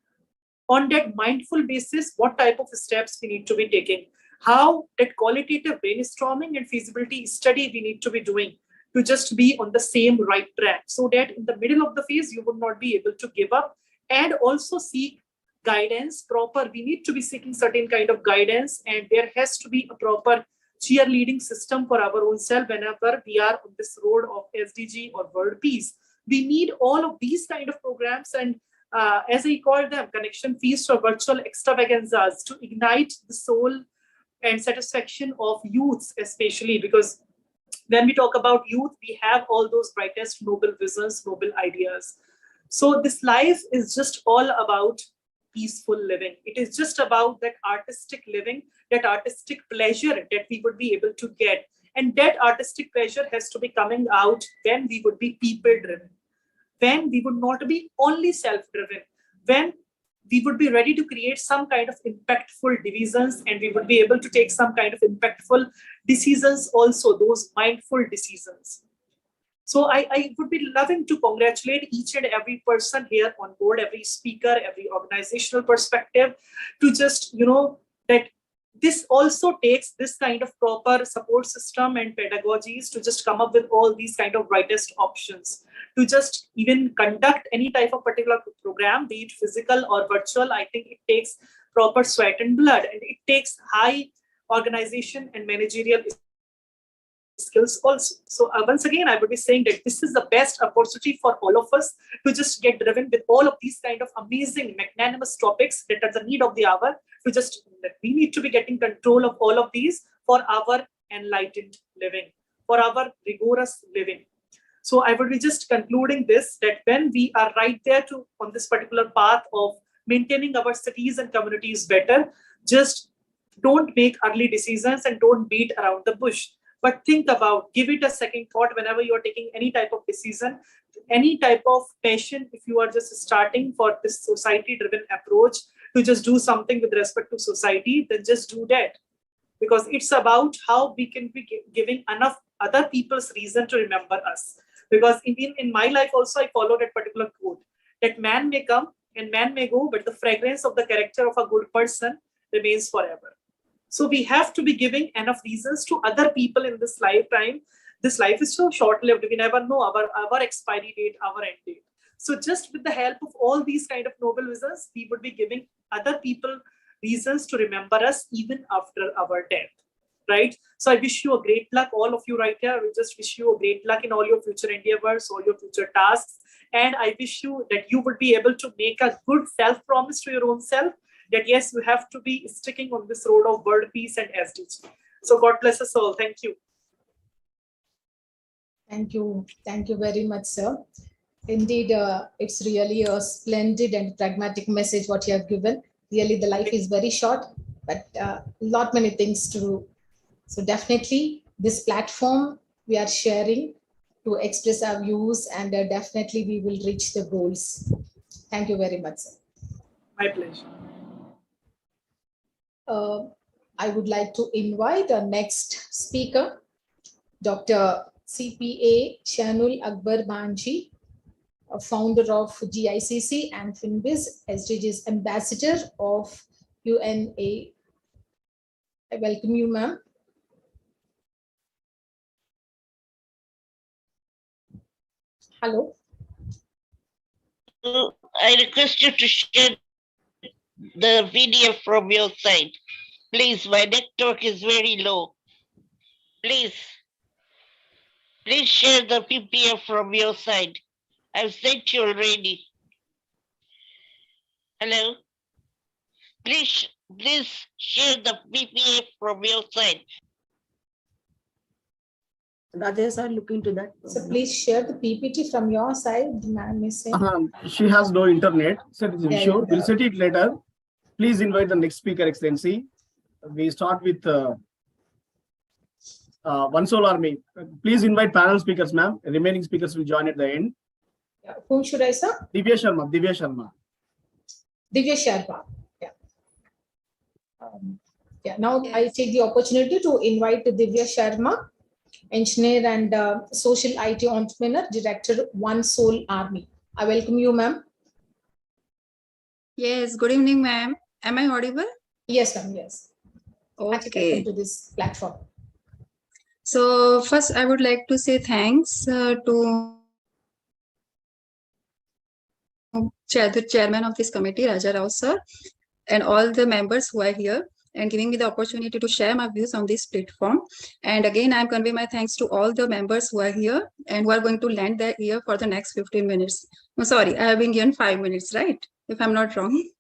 [SPEAKER 7] On that mindful basis, what type of steps we need to be taking, how that qualitative brainstorming and feasibility study we need to be doing to just be on the same right track, so that in the middle of the phase, you would not be able to give up, and also seek guidance proper. We need to be seeking certain kind of guidance, and there has to be a proper cheerleading system for our own self whenever we are on this road of SDG or world peace. We need all of these kind of programs, and as I call them, connection feasts or virtual extravaganzas, to ignite the soul and satisfaction of youths, especially because When we talk about youth, we have all those brightest noble visions, noble ideas. So this life is just all about peaceful living. It is just about that artistic living, that artistic pleasure that we would be able to get. And that artistic pleasure has to be coming out when we would be people-driven, when we would not be only self-driven, when we would be ready to create some kind of impactful divisions, and we would be able to take some kind of impactful decisions also, those mindful decisions. So I would be loving to congratulate each and every person here on board, every speaker, every organizational perspective, to just, that this also takes this kind of proper support system and pedagogies to just come up with all these kind of brightest options, to just even conduct any type of particular program, be it physical or virtual. I think it takes proper sweat and blood, and it takes high organization and managerial skills also. So once again, I would be saying that this is the best opportunity for all of us to just get driven with all of these kind of amazing, magnanimous topics that are the need of the hour, to just, we need to be getting control of all of these for our enlightened living, for our rigorous living. So I would be just concluding this, that when we are right there on this particular path of maintaining our cities and communities better, just don't make early decisions and don't beat around the bush. But think about, give it a second thought whenever you are taking any type of decision, any type of passion. If you are just starting for this society-driven approach to just do something with respect to society, then just do that. Because it's about how we can be giving enough other people's reason to remember us. Because in my life also, I follow that particular quote, that man may come and man may go, but the fragrance of the character of a good person remains forever. So we have to be giving enough reasons to other people in this lifetime. This life is so short-lived. We never know our expiry date, our end date. So just with the help of all these kind of noble visions, we would be giving other people reasons to remember us even after our death, right? So I wish you a great luck, all of you right here. I will just wish you a great luck in all your future endeavors, all your future tasks. And I wish you that you would be able to make a good self-promise to your own self, that yes, you have to be sticking on this road of world peace and SDG. So God bless us all. Thank you.
[SPEAKER 4] Thank you. Thank you very much, sir. Indeed, it's really a splendid and pragmatic message what you have given. Really, the life is very short, but lot many things to do. So definitely this platform we are sharing to express our views, and definitely we will reach the goals. Thank you very much, sir.
[SPEAKER 7] My pleasure.
[SPEAKER 4] I would like to invite the next speaker, Dr. CPA Shanul Akbar Banji, a founder of GICC and FinBiz, SDG's ambassador of UNA. I welcome you, ma'am. Hello.
[SPEAKER 8] I request you to share the video from your side. Please, my network is very low. Please share the PPF from your side. I've sent you already. Hello? Please share the PPF from your side.
[SPEAKER 2] Rajesh, are look into that.
[SPEAKER 4] So please share the PPT from your side, ma'am is saying.
[SPEAKER 1] She has no internet, so it is an
[SPEAKER 4] Yeah,
[SPEAKER 1] issue.
[SPEAKER 4] yeah.
[SPEAKER 1] We'll set it later. Please invite the next speaker, Excellency. We start with One Soul Army. Please invite panel speakers, ma'am. Remaining speakers will join at the end.
[SPEAKER 4] Yeah. Whom should I say?
[SPEAKER 1] Divya Sharma. Divya Sharma.
[SPEAKER 4] Divya Sharma. Yeah. Yeah. Now I take the opportunity to invite Divya Sharma, engineer and social IT entrepreneur, director, One Soul Army. I welcome you, ma'am.
[SPEAKER 9] Yes, good evening, ma'am. Am I audible?
[SPEAKER 4] Yes, ma'am. Yes.
[SPEAKER 9] Okay.
[SPEAKER 4] Welcome to this platform.
[SPEAKER 9] So first, I would like to say thanks to the chairman of this committee, Raja Rao sir, and all the members who are here and giving me the opportunity to share my views on this platform. And again, I'm conveying my thanks to all the members who are here and who are going to land their ear for the next 15 minutes. I'm sorry, I have been given 5 minutes, right? If I'm not wrong.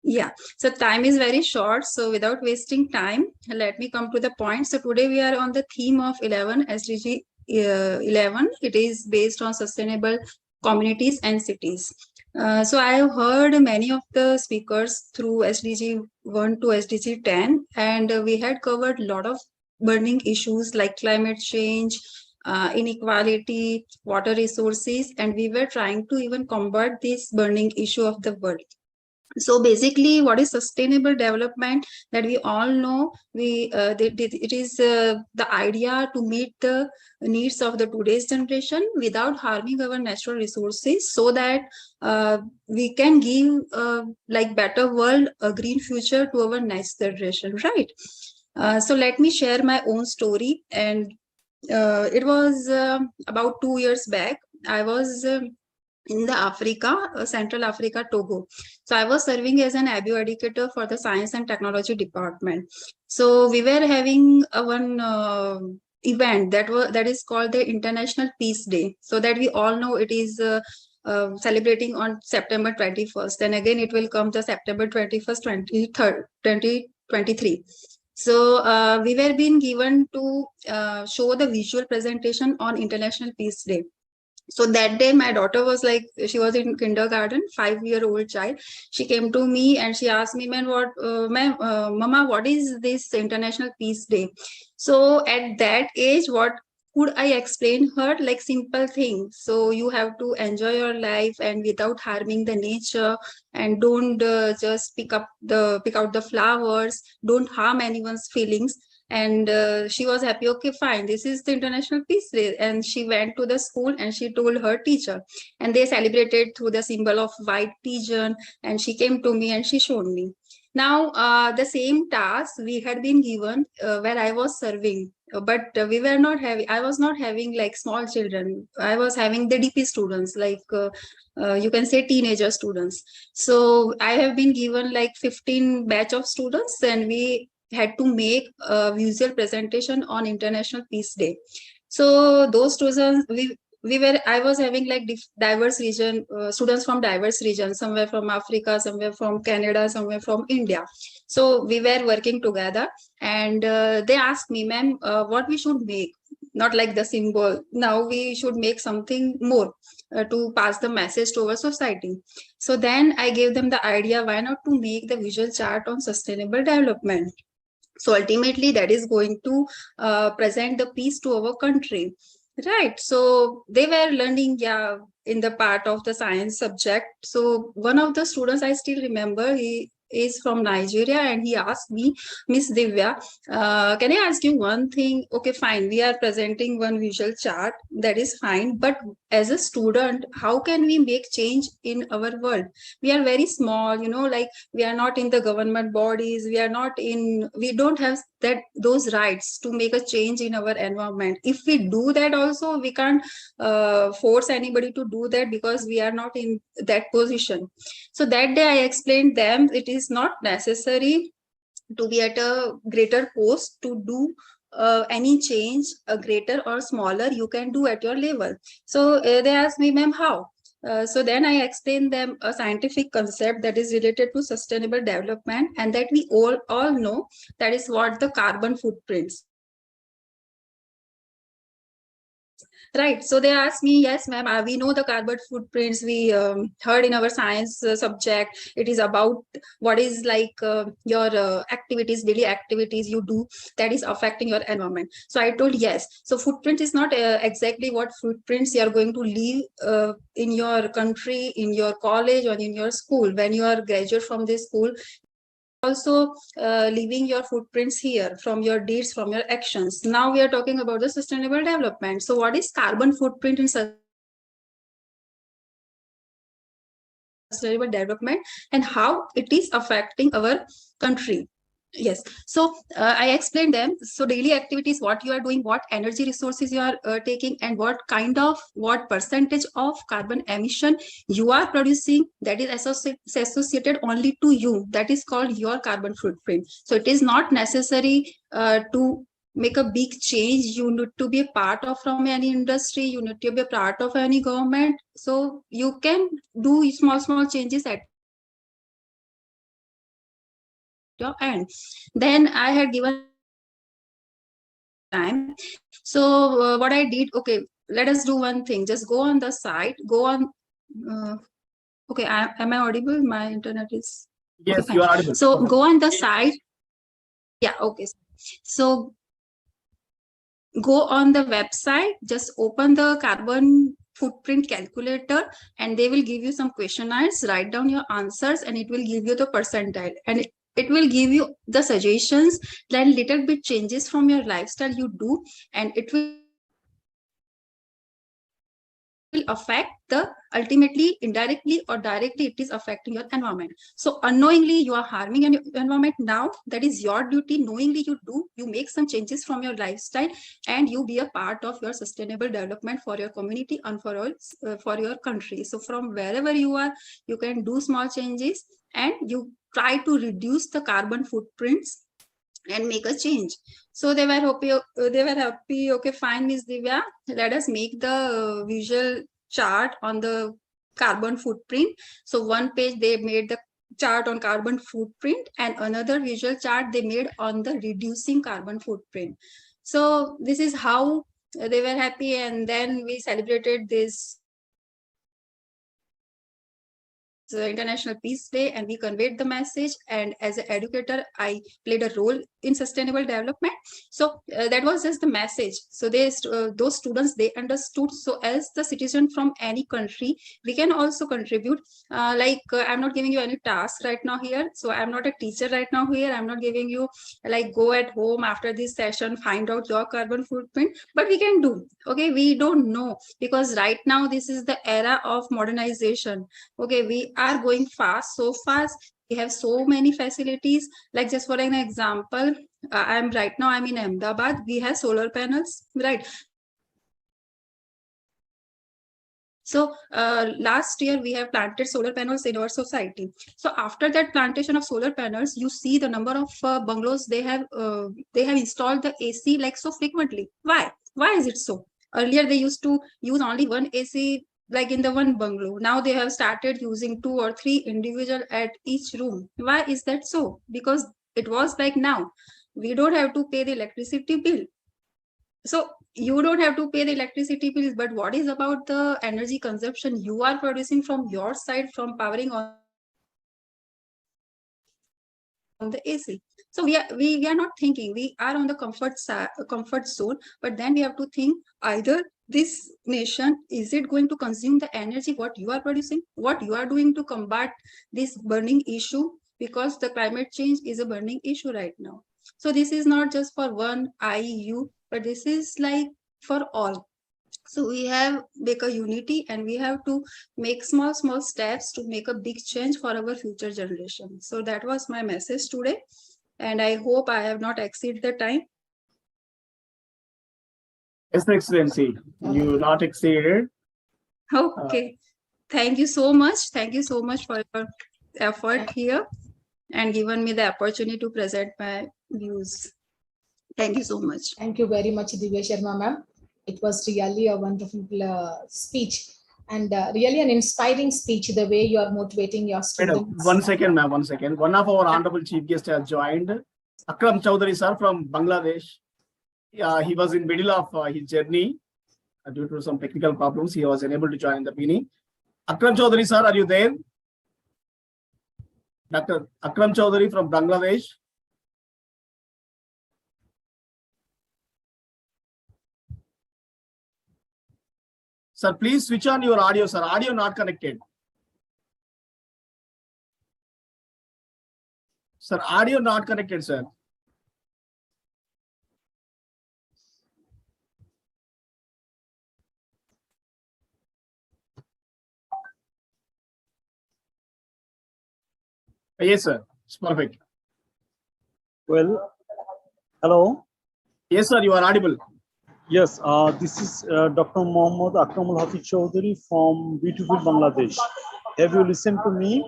[SPEAKER 9] Yeah, so time is very short. So without wasting time, let me come to the point. So today we are on the theme of 11 SDG 11. It is based on sustainable communities and cities. So I have heard many of the speakers through SDG 1 to SDG 10, and we had covered a lot of burning issues like climate change, inequality, water resources, and we were trying to even combat this burning issue of the world. So basically, what is sustainable development, that we all know, it is the idea to meet the needs of the today's generation without harming our natural resources, so that we can give like better world, a green future to our next generation, right? So let me share my own story. And it was about 2 years back. I was in the Africa, Central Africa, Togo. So I was serving as an ABU educator for the Science and Technology department. So we were having one event that is called the International Peace Day. So that we all know it is celebrating on September 21st. And again, it will come to September 21st, 2023. So we were being given to show the visual presentation on International Peace Day. So that day, my daughter was like, she was in kindergarten, 5-year-old child. She came to me and she asked me, Mama, what is this International Peace Day? So at that age, what could I explain her? Like simple things. So you have to enjoy your life and without harming the nature, and don't just pick out the flowers. Don't harm anyone's feelings. And she was happy. Okay, fine, this is the International Peace Day. And she went to the school and she told her teacher, and they celebrated through the symbol of white pigeon. And she came to me and she showed me. Now the same task we had been given where I was serving, but we were not having, I was not having like small children. I was having the DP students, like you can say teenager students. So I have been given like 15 batch of students, and we had to make a visual presentation on International Peace Day. So those students, I was having like diverse region, students from diverse regions, somewhere from Africa, somewhere from Canada, somewhere from India. So we were working together, and they asked me, ma'am, what we should make, not like the symbol. Now we should make something more to pass the message to our society. So then I gave them the idea, why not to make the visual chart on sustainable development? So ultimately that is going to present the peace to our country, right? So they were learning, yeah, in the part of the science subject. So one of the students, I still remember, he is from Nigeria, and he asked me, Miss Divya, can I ask you one thing? Okay, fine, we are presenting one visual chart, that is fine, but as a student, how can we make change in our world? We are very small, you know, like we are not in the government bodies, we don't have those rights to make a change in our environment. If we do that also, we can't force anybody to do that, because we are not in that position. So that day I explained them, it is not necessary to be at a greater post to do any change, a greater or smaller, you can do at your level. So they asked me, ma'am, how? So then I explained them a scientific concept that is related to sustainable development, and that we all know, that is what the carbon footprints. Right. So they asked me, yes, ma'am, we know the carbon footprints. We heard in our science subject, it is about what is like your activities, daily activities you do that is affecting your environment. So I told, yes. So footprint is not exactly what footprints you are going to leave in your country, in your college, or in your school. When you are graduate from this school, also leaving your footprints here from your deeds, from your actions. Now we are talking about the sustainable development. So what is carbon footprint in sustainable development, and how it is affecting our country? Yes. So I explained them. So daily activities, what you are doing, what energy resources you are taking, and what percentage of carbon emission you are producing, that is associated only to you. That is called your carbon footprint. So it is not necessary to make a big change. You need to be a part of from any industry. You need to be a part of any government. So you can do small changes at your end. Then I had given time. So what I did, okay, let us do one thing. Just go on the site, go on. Okay, am I audible? My internet is.
[SPEAKER 1] Yes,
[SPEAKER 9] okay,
[SPEAKER 1] you are audible.
[SPEAKER 9] So go on the site. Yeah, okay. So go on the website, just open the carbon footprint calculator, and they will give you some questionnaires. Write down your answers and it will give you the percentile, and it will give you the suggestions, then little bit changes from your lifestyle you do, and it will affect the ultimately, indirectly or directly, it is affecting your environment. So unknowingly you are harming your environment. Now that is your duty. Knowingly you make some changes from your lifestyle, and you be a part of your sustainable development for your community and for your country. So from wherever you are, you can do small changes and you try to reduce the carbon footprints and make a change. So they were happy. Okay, fine, Miss Divya, let us make the visual chart on the carbon footprint. So one page they made the chart on carbon footprint, and another visual chart they made on the reducing carbon footprint. So this is how they were happy. And then we celebrated this International Peace Day, and we conveyed the message. And as an educator, I played a role in sustainable development. So that was just the message. So those students, they understood. So as the citizen from any country, we can also contribute. I'm not giving you any task right now here. So I'm not a teacher right now here. I'm not giving you like go at home after this session, find out your carbon footprint, but we can do. Okay, we don't know, because right now this is the era of modernization. Okay, we are going fast, so fast. We have so many facilities. Like just for an example, I'm in Ahmedabad. We have solar panels, right? So last year we have planted solar panels in our society. So after that plantation of solar panels, you see the number of bungalows they have installed the AC like so frequently. Why? Why is it so? Earlier they used to use only one AC like in the one bungalow. Now they have started using 2 or 3 individual at each room. Why is that so? Because it was like now we don't have to pay the electricity bill. So you don't have to pay the electricity bills, but what is about the energy consumption you are producing from your side, from powering on the AC? So we are not thinking. We are on the comfort zone, but then we have to think, either this nation, is it going to consume the energy what you are producing, what you are doing to combat this burning issue, because the climate change is a burning issue right now. So this is not just for one IU, but this is like for all. So we have make a unity, and we have to make small steps to make a big change for our future generation. So that was my message today, and I hope I have not exceeded the time.
[SPEAKER 1] Yes, Excellency, you not exceeded.
[SPEAKER 9] Okay, thank you so much. Thank you so much for your effort here and given me the opportunity to present my views. Thank you so much.
[SPEAKER 4] Thank you very much, Divya Sharma ma'am. It was really a wonderful speech, and really an inspiring speech, the way you are motivating your students.
[SPEAKER 1] One second, ma'am, 1 second. One of our honorable chief guests has joined, Akram Chowdhury sir from Bangladesh. He was in middle of his journey. Due to some technical problems, he was unable to join the meeting. Akram Chowdhury sir, are you there? Dr. Akram Chowdhury from Bangladesh. Sir, please switch on your audio, sir. Audio not connected. Sir, audio not connected, sir. Yes, sir. It's perfect.
[SPEAKER 10] Well, hello.
[SPEAKER 1] Yes, sir. You are audible.
[SPEAKER 10] Yes, this is Dr. Mohammad Akramul Hafiz Chowdhury from beautiful Bangladesh. Have you listened to me?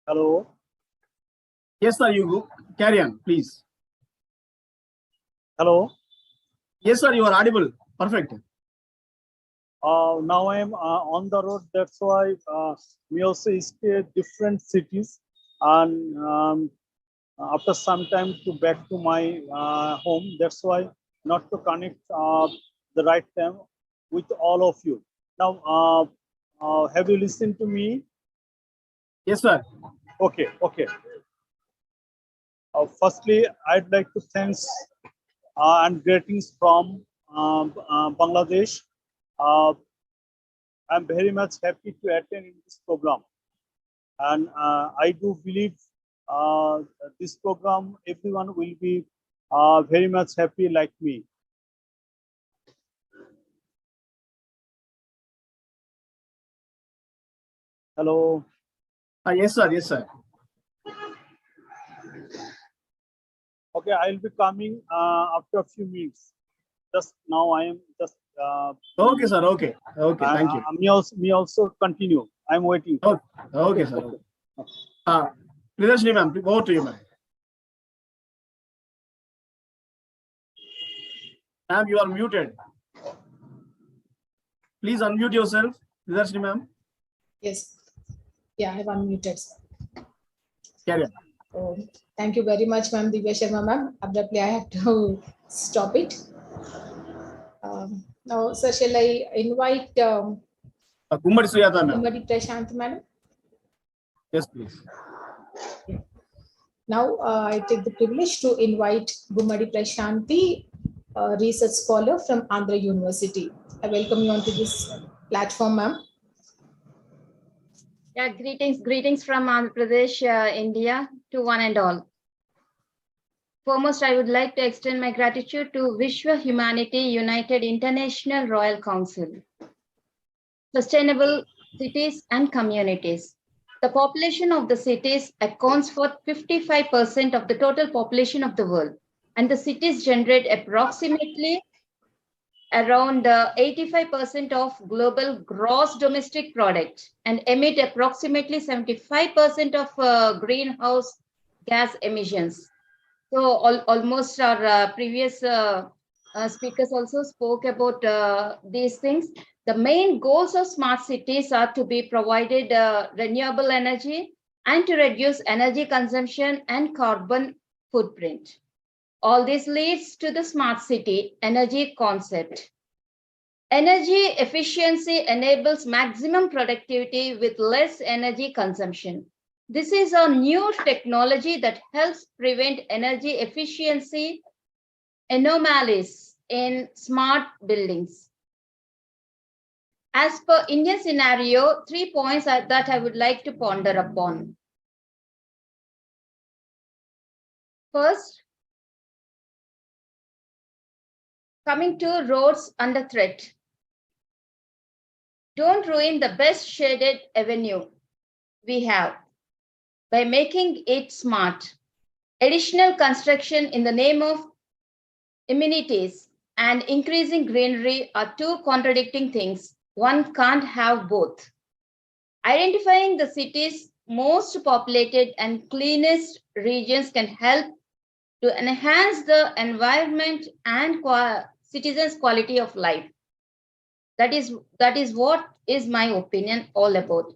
[SPEAKER 10] Hello.
[SPEAKER 1] Yes, sir. You go. Carry on, please.
[SPEAKER 10] Hello.
[SPEAKER 1] Yes, sir. You are audible. Perfect.
[SPEAKER 10] Now I am on the road. That's why we also stay different cities, and after some time to back to my home. That's why not to connect the right time with all of you. Now, have you listened to me?
[SPEAKER 1] Yes, sir.
[SPEAKER 10] Okay, okay. Firstly, I'd like to thanks and greetings from Bangladesh. I'm very much happy to attend in this program, and I do believe this program everyone will be very much happy like me. Hello.
[SPEAKER 1] Yes, sir. Yes, sir.
[SPEAKER 10] Okay, I'll be coming after a few minutes. Just now, I am just.
[SPEAKER 1] Okay, sir. Okay. Okay. Thank you.
[SPEAKER 10] Me also continue. I'm waiting.
[SPEAKER 1] Okay, okay, sir. Okay. Pridharshini ma'am, over to you, ma'am. Ma'am, you are muted. Please unmute yourself, Pridharshini ma'am.
[SPEAKER 4] Yes. Yeah, I have unmuted.
[SPEAKER 1] Carry on.
[SPEAKER 4] Oh, thank you very much, ma'am. Divya Sharma, ma'am. Abruptly, I have to stop it. Now, sir, shall I invite
[SPEAKER 1] Gummadi Suyata ma'am.
[SPEAKER 4] Gummadi Prashant, madam?
[SPEAKER 1] Yes, please.
[SPEAKER 4] Now, I take the privilege to invite Gummadi Prashanti, research scholar from Andhra University. I welcome you onto this platform, ma'am.
[SPEAKER 11] Yeah, greetings from Andhra Pradesh, India, to one and all. Foremost, I would like to extend my gratitude to Vishwa Humanity United International Royal Council, Sustainable Cities and Communities. The population of the cities accounts for 55% of the total population of the world, and the cities generate approximately around 85% of global gross domestic product and emit approximately 75% of greenhouse gas emissions. So almost our previous speakers also spoke about these things. The main goals of smart cities are to be provided renewable energy and to reduce energy consumption and carbon footprint. All this leads to the smart city energy concept. Energy efficiency enables maximum productivity with less energy consumption. This is a new technology that helps prevent energy efficiency anomalies in smart buildings. As per Indian scenario, 3 points that I would like to ponder upon. First, coming to roads under threat. Don't ruin the best shaded avenue we have by making it smart. Additional construction in the name of amenities and increasing greenery are two contradicting things. One can't have both. Identifying the city's most populated and cleanest regions can help to enhance the environment and citizens' quality of life. That is what is my opinion all about.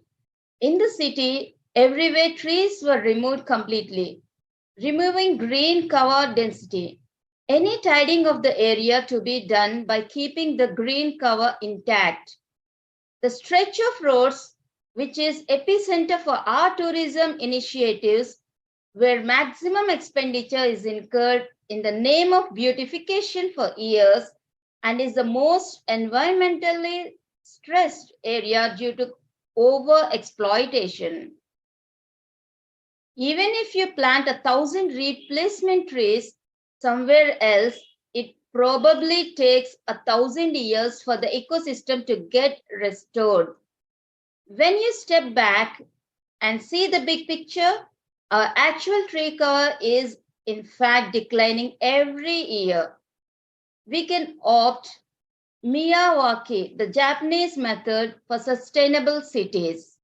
[SPEAKER 11] In the city, everywhere trees were removed completely, removing green cover density. Any tidying of the area to be done by keeping the green cover intact. The stretch of roads, which is epicenter for our tourism initiatives, where maximum expenditure is incurred in the name of beautification for years and is the most environmentally stressed area due to over exploitation. Even if you plant 1,000 replacement trees somewhere else, it probably takes 1,000 years for the ecosystem to get restored. When you step back and see the big picture, our actual tree cover is in fact declining every year. We can opt Miyawaki, the Japanese method for sustainable cities.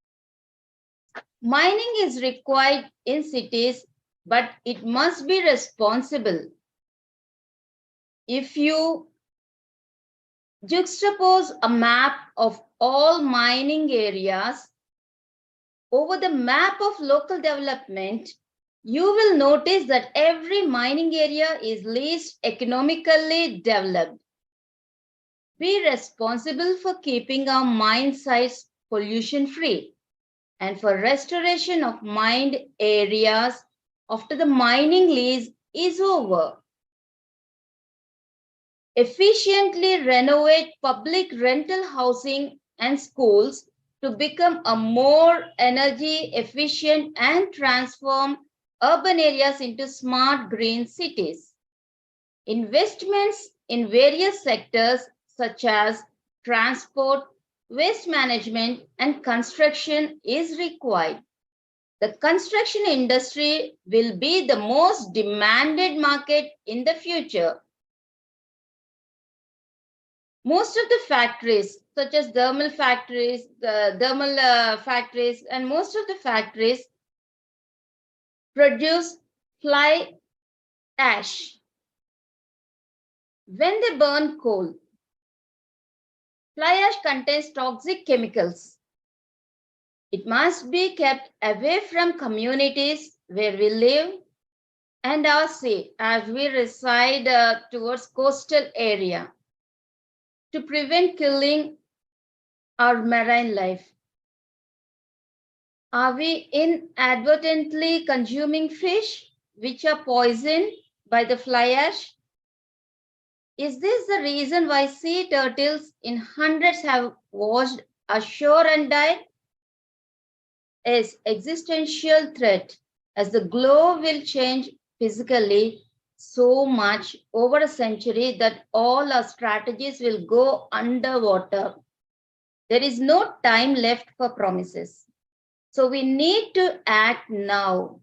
[SPEAKER 11] Mining is required in cities, but it must be responsible. If you juxtapose a map of all mining areas. Over the map of local development, you will notice that every mining area is least economically developed. Be responsible for keeping our mine sites pollution free and for restoration of mined areas after the mining lease is over. Efficiently renovate public rental housing and schools to become a more energy efficient and transform urban areas into smart green cities. Investments in various sectors such as transport, waste management, and construction is required. The construction industry will be the most demanded market in the future. Most of the factories, such as thermal factories, and most of the factories produce fly ash. When they burn coal, fly ash contains toxic chemicals. It must be kept away from communities where we live and are safe as we reside towards coastal area to prevent killing our marine life. Are we inadvertently consuming fish which are poisoned by the fly ash? Is this the reason why sea turtles in hundreds have washed ashore and died? Is existential threat as the globe will change physically so much over a century that all our strategies will go underwater. There is no time left for promises. So we need to act now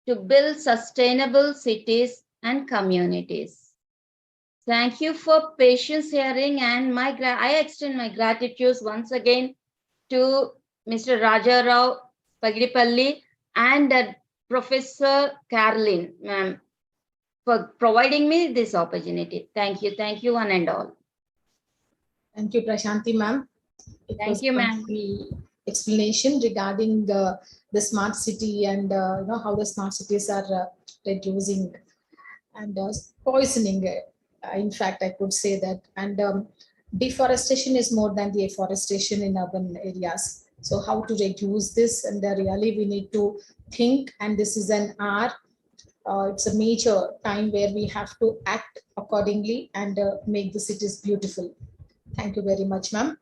[SPEAKER 11] to build sustainable cities and communities. Thank you for patience hearing, and I extend my gratitude once again to Mr. Raja Rao Pagidipalli and Professor Caroline, ma'am, for providing me this opportunity. Thank you, one and all.
[SPEAKER 4] Thank you, Prashanti, ma'am.
[SPEAKER 11] Thank you, ma'am.
[SPEAKER 4] Explanation regarding the smart city and how the smart cities are reducing and poisoning. In fact, I could say that. And deforestation is more than the afforestation in urban areas. So how to reduce this? And really we need to think, and this is an hour. It's a major time where we have to act accordingly and make the cities beautiful. Thank you very much, ma'am.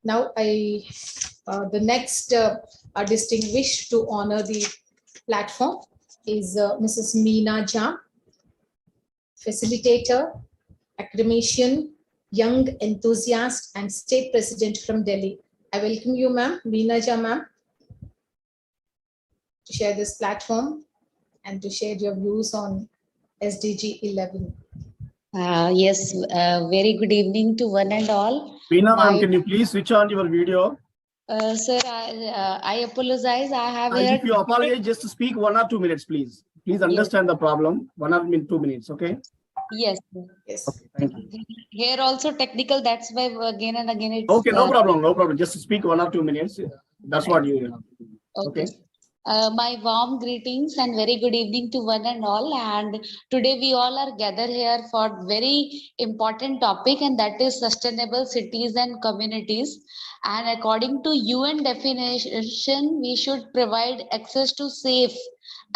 [SPEAKER 4] Now the next distinguished to honor the platform is Mrs. Meena Jha, facilitator, academician, young enthusiast, and state president from Delhi. I welcome you, ma'am, Meena Jha, ma'am, to share this platform and to share your views on SDG 11.
[SPEAKER 12] Yes, very good evening to one and all.
[SPEAKER 1] Veena ma'am, can you please switch on your video?
[SPEAKER 12] Sir, I apologize. I have
[SPEAKER 1] if you apologize, just speak 1 or 2 minutes, please. Please understand the problem. 1 or 2 minutes, okay?
[SPEAKER 12] Yes.
[SPEAKER 4] Yes.
[SPEAKER 1] Okay, thank you.
[SPEAKER 12] Here also technical. That's why again and again it's.
[SPEAKER 1] Okay, no problem. Just speak 1 or 2 minutes. That's what you have to do. Okay.
[SPEAKER 12] My warm greetings and very good evening to one and all. And today we all are gathered here for very important topic, and that is sustainable cities and communities. And according to UN definition, we should provide access to safe,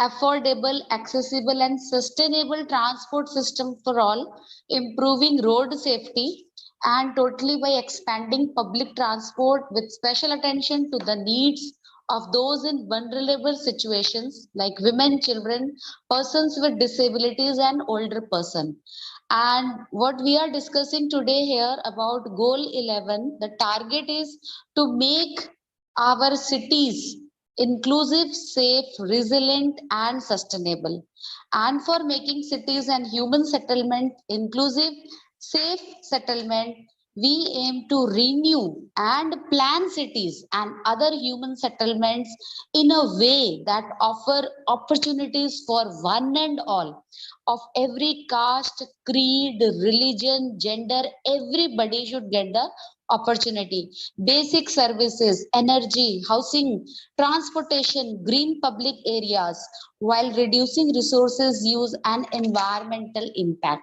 [SPEAKER 12] affordable, accessible, and sustainable transport system for all, improving road safety, and totally by expanding public transport with special attention to the needs of those in vulnerable situations like women, children, persons with disabilities, and older person. And what we are discussing today here about goal 11, the target is to make our cities inclusive, safe, resilient, and sustainable. And for making cities and human settlement inclusive, safe settlement, we aim to renew and plan cities and other human settlements in a way that offer opportunities for one and all of every caste, creed, religion, gender. Everybody should get the opportunity. Basic services, energy, housing, transportation, green public areas, while reducing resources use and environmental impact.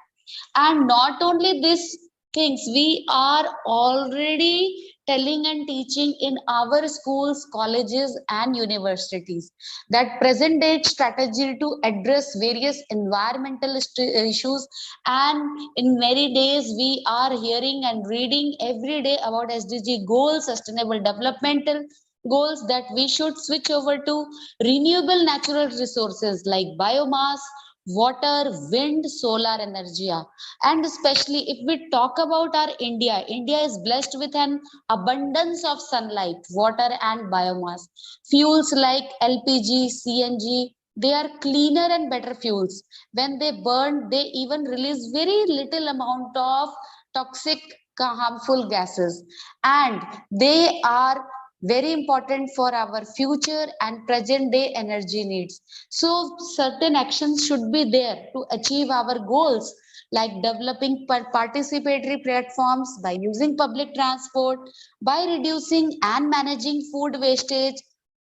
[SPEAKER 12] And not only these things, we are already telling and teaching in our schools, colleges, and universities that present day strategy to address various environmental issues. And in many days, we are hearing and reading every day about SDG goals, sustainable developmental goals, that we should switch over to renewable natural resources like biomass, water, wind, solar energy. And especially if we talk about our India is blessed with an abundance of sunlight, water, and biomass. Fuels like LPG, CNG, they are cleaner and better fuels. When they burn, they even release very little amount of toxic, harmful gases. And they are very important for our future and present day energy needs. So certain actions should be there to achieve our goals, like developing participatory platforms by using public transport, by reducing and managing food wastage,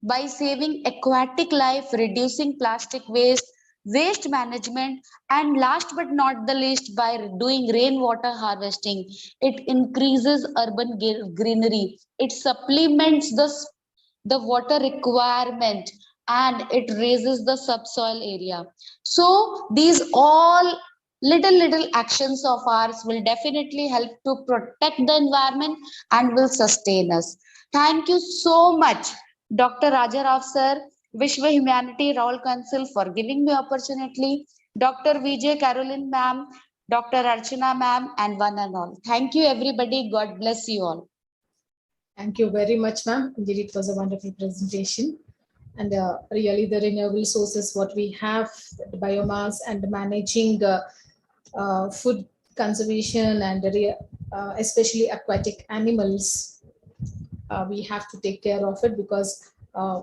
[SPEAKER 12] by saving aquatic life, reducing plastic waste, waste management, and last but not the least, by doing rainwater harvesting. It increases urban greenery. It supplements the water requirement, and it raises the subsoil area. So these all little actions of ours will definitely help to protect the environment and will sustain us. Thank you so much, Dr. Rajarao sir, Vishwa Humanity Royal Council, for giving me opportunity, Dr. Vijay Caroline ma'am, Dr. Archana ma'am, and one and all. Thank you everybody. God bless you all.
[SPEAKER 4] Thank you very much, ma'am. Indeed, it was a wonderful presentation. And really the renewable sources, what we have, the biomass, and managing food conservation, and especially aquatic animals, we have to take care of it, because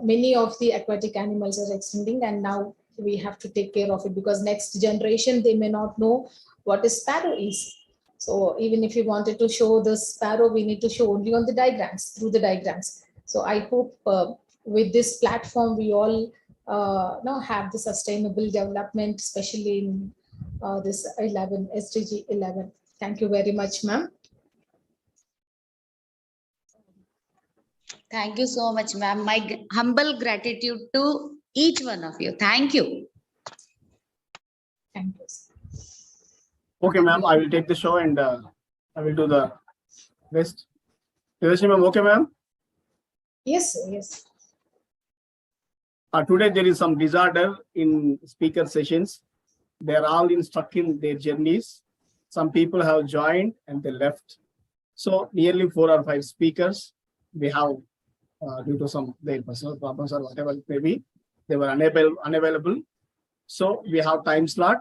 [SPEAKER 4] many of the aquatic animals are extincting, and now we have to take care of it, because next generation, they may not know what a sparrow is. So even if you wanted to show the sparrow, we need to show only on the diagrams, through the diagrams. So I hope with this platform, we all now have the sustainable development, especially in this 11, SDG 11. Thank you very much, ma'am.
[SPEAKER 12] Thank you so much, ma'am. My humble gratitude to each one of you. Thank you.
[SPEAKER 4] Thank you.
[SPEAKER 1] Okay, ma'am, I will take the show and I will do the rest. Ma'am, okay, ma'am?
[SPEAKER 4] Yes, sir, yes.
[SPEAKER 1] Today there is some disorder in speaker sessions. They are all stuck in their journeys. Some people have joined and they left. So nearly 4 or 5 speakers we have, due to some their personal problems or whatever it may be, they were unavailable. So we have time slot.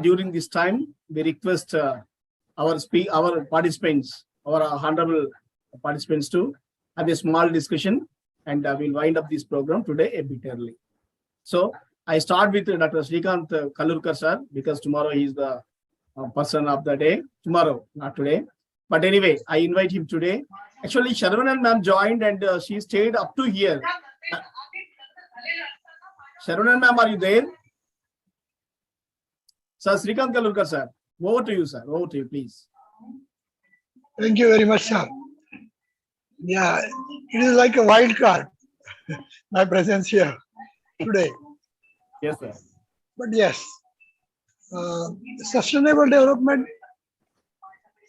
[SPEAKER 1] During this time, we request our participants, our honorable participants, to have a small discussion, and we'll wind up this program today a bit early. So I start with Dr. Srikanth Kalurkar sir, because tomorrow he is the person of the day. Tomorrow, not today. But anyway, I invite him today. Actually, Sharvanan ma'am joined and she stayed up to here. Sharvanan ma'am, are you there? Sir, Srikanth Kalurkar sir, over to you, sir. Over to you, please.
[SPEAKER 13] Thank you very much, sir. Yeah, it is like a wild card, my presence here today.
[SPEAKER 1] Yes, sir.
[SPEAKER 13] But yes, sustainable development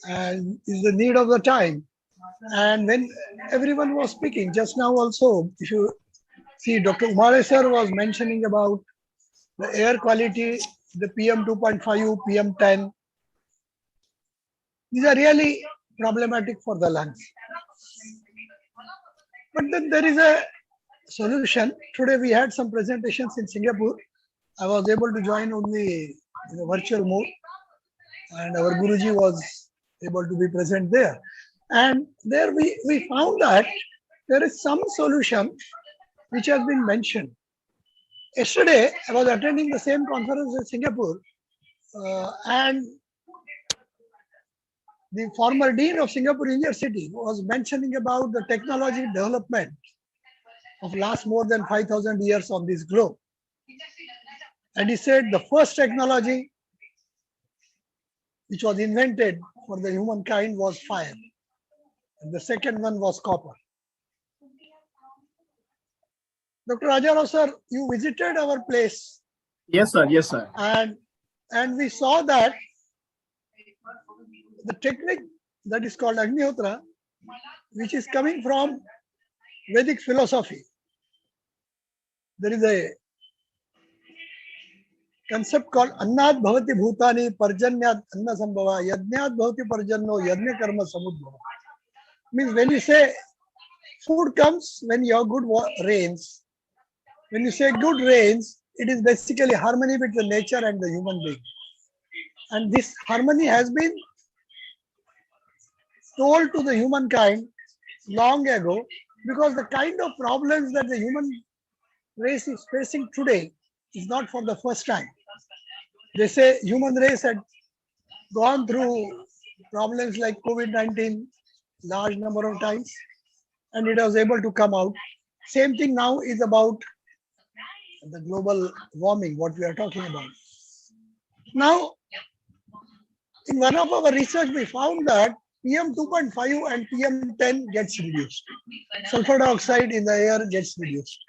[SPEAKER 13] is the need of the time. And when everyone was speaking just now also, if you see, Dr. Umare sir was mentioning about the air quality, the PM 2.5, PM 10. These are really problematic for the lungs. But then there is a solution. Today we had some presentations in Singapore. I was able to join only in a virtual mode, and our Guruji was able to be present there. And there we found that there is some solution which has been mentioned. Yesterday, I was attending the same conference in Singapore, and the former dean of Singapore University was mentioning about the technology development of last more than 5,000 years on this globe. And he said the first technology which was invented for the humankind was fire. And the second one was copper. Dr. Rajarao sir, you visited our place.
[SPEAKER 1] Yes, sir. Yes, sir.
[SPEAKER 13] And we saw that the technique that is called Agnihotra, which is coming from Vedic philosophy. There is a concept called Annad Bhavati Bhutani Parjanyat Anna Sambhava Yajnat Bhavati Parjanno Yajna Karma Samudbhava. Means when you say food comes when you have good rains. When you say good rains, it is basically harmony between nature and the human being. And this harmony has been told to the humankind long ago, because the kind of problems that the human race is facing today is not for the first time. They say human race had gone through problems like COVID-19 large number of times, and it was able to come out. Same thing now is about the global warming, what we are talking about. Now, in one of our research, we found that PM 2.5 and PM 10 gets reduced. Sulfur dioxide in the air gets reduced.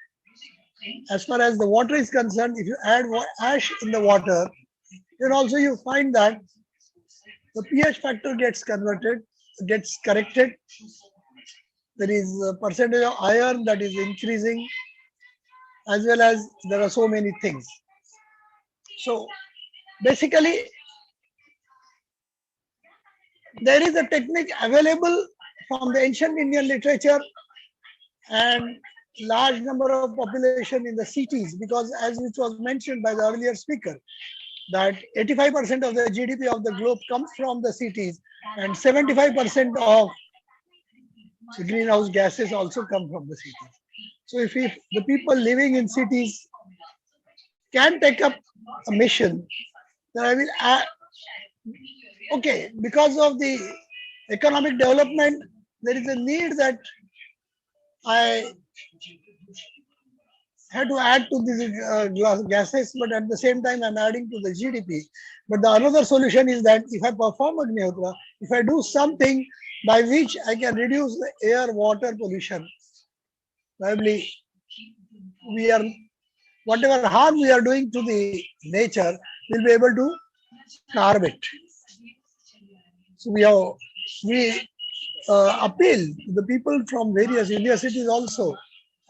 [SPEAKER 13] As far as the water is concerned, if you add ash in the water, then also you find that the pH factor gets corrected. There is a percentage of iron that is increasing, as well as there are so many things. So basically, there is a technique available from the ancient Indian literature and large number of population in the cities, because as it was mentioned by the earlier speaker, that 85% of the GDP of the globe comes from the cities, and 75% of the greenhouse gases also come from the cities. So if the people living in cities can take up a mission, then I will add, okay, because of the economic development, there is a need that I had to add to these gases, but at the same time, I'm adding to the GDP. But the another solution is that if I perform Agnihotra, if I do something by which I can reduce the air, water pollution, probably whatever harm we are doing to the nature, we'll be able to curb it. So we appeal to the people from various universities also,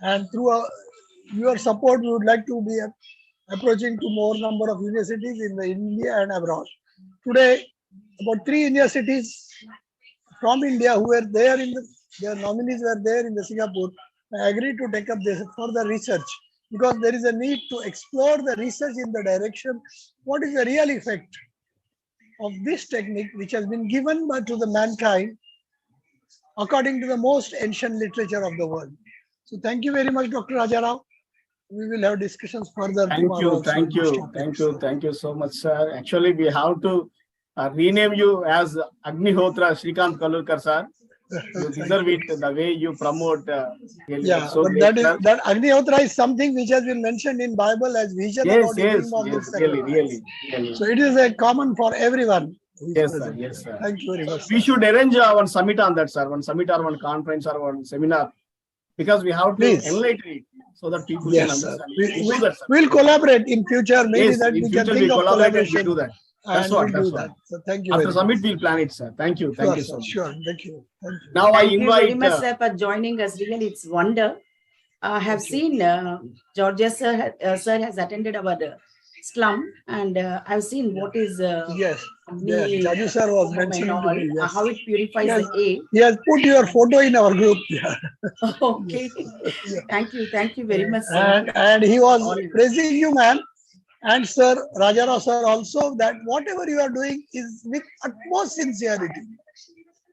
[SPEAKER 13] and through your support, we would like to be approaching to more number of universities in India and abroad. Today, about 3 universities from India who were there their nominees were there in the Singapore, agreed to take up this further research, because there is a need to explore the research in the direction, what is the real effect of this technique which has been given to the mankind according to the most ancient literature of the world. So thank you very much, Dr. Rajarao. We will have discussions further.
[SPEAKER 1] Thank you so much, sir. Actually, we have to rename you as Agnihotra Shrikant Kalurkar, sir. You deserve it, the way you promote.
[SPEAKER 13] Yeah, so but that Agnihotra is something which has been mentioned in Bible as vision about the dream of this
[SPEAKER 1] really.
[SPEAKER 13] So it is a common for everyone.
[SPEAKER 1] Yes, sir. Yes, sir.
[SPEAKER 13] Thank you very much.
[SPEAKER 1] We should arrange one summit on that, sir. One summit or one conference or one seminar, because we have to enlighten it so that people can understand.
[SPEAKER 13] We'll collaborate in future. Maybe that we can think of collaboration.
[SPEAKER 1] Do that.
[SPEAKER 13] That's what. So thank you.
[SPEAKER 1] After summit, we'll plan it, sir. Thank you. Thank you so much.
[SPEAKER 13] Sure. Thank you.
[SPEAKER 1] Now I invite.
[SPEAKER 2] Thank you very much, sir, for joining us. Really, it's wonder. I have seen Georgia sir has attended our slum, and I've seen what is
[SPEAKER 13] yes, Jaju sir was mentioning to me, yes.
[SPEAKER 2] How it purifies the air.
[SPEAKER 13] He has put your photo in our group.
[SPEAKER 2] Okay. Thank you very much, sir.
[SPEAKER 13] And he was praising you, ma'am. And sir, Rajarao sir also, that whatever you are doing is with utmost sincerity.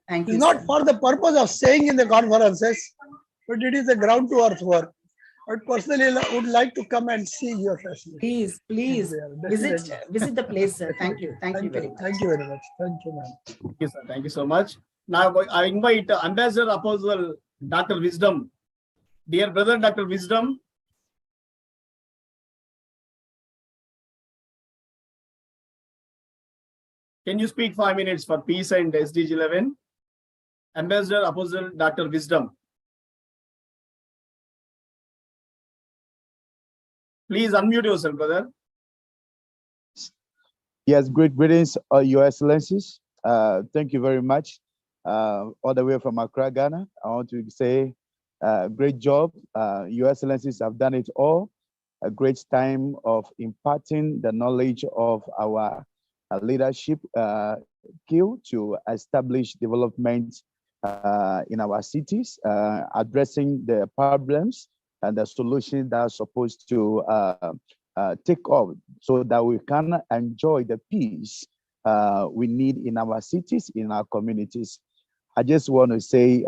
[SPEAKER 2] Thank
[SPEAKER 13] It's
[SPEAKER 2] you.
[SPEAKER 13] not
[SPEAKER 2] sir.
[SPEAKER 13] for the purpose of saying in the conferences, but it is a ground to earth work. But personally, I would like to come and see your facility.
[SPEAKER 2] Please visit the place, sir. Thank you. Thank you very much.
[SPEAKER 13] Thank you very much. Thank you, ma'am.
[SPEAKER 1] Thank you, sir. Thank you so much. Now I invite Ambassador Apostle Dr. Wisdom. Dear brother, Dr. Wisdom. Can you speak 5 minutes for peace and SDG 11? Ambassador Apostle Dr. Wisdom. Please unmute yourself, brother.
[SPEAKER 14] Yes, greetings, Your Excellencies. Thank you very much. All the way from Accra, Ghana. I want to say great job. Your Excellencies have done it all. A great time of imparting the knowledge of our leadership skill to establish development in our cities, addressing the problems and the solutions that are supposed to take off so that we can enjoy the peace we need in our cities, in our communities. I just want to say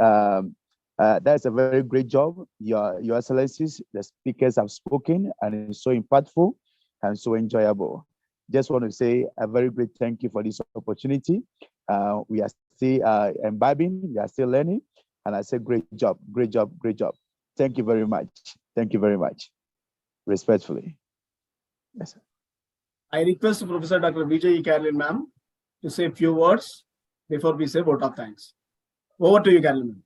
[SPEAKER 14] that's a very great job. Your Excellencies, the speakers have spoken, and it's so impactful and so enjoyable. Just want to say a very great thank you for this opportunity. We are still imbibing, we are still learning, and I say great job, great job, great job. Thank you very much. Thank you very much. Respectfully. Yes, sir.
[SPEAKER 1] I request Professor Dr. Vijay Carolyn, ma'am, to say a few words before we say vote of thanks. Over to you, Carolyn, ma'am.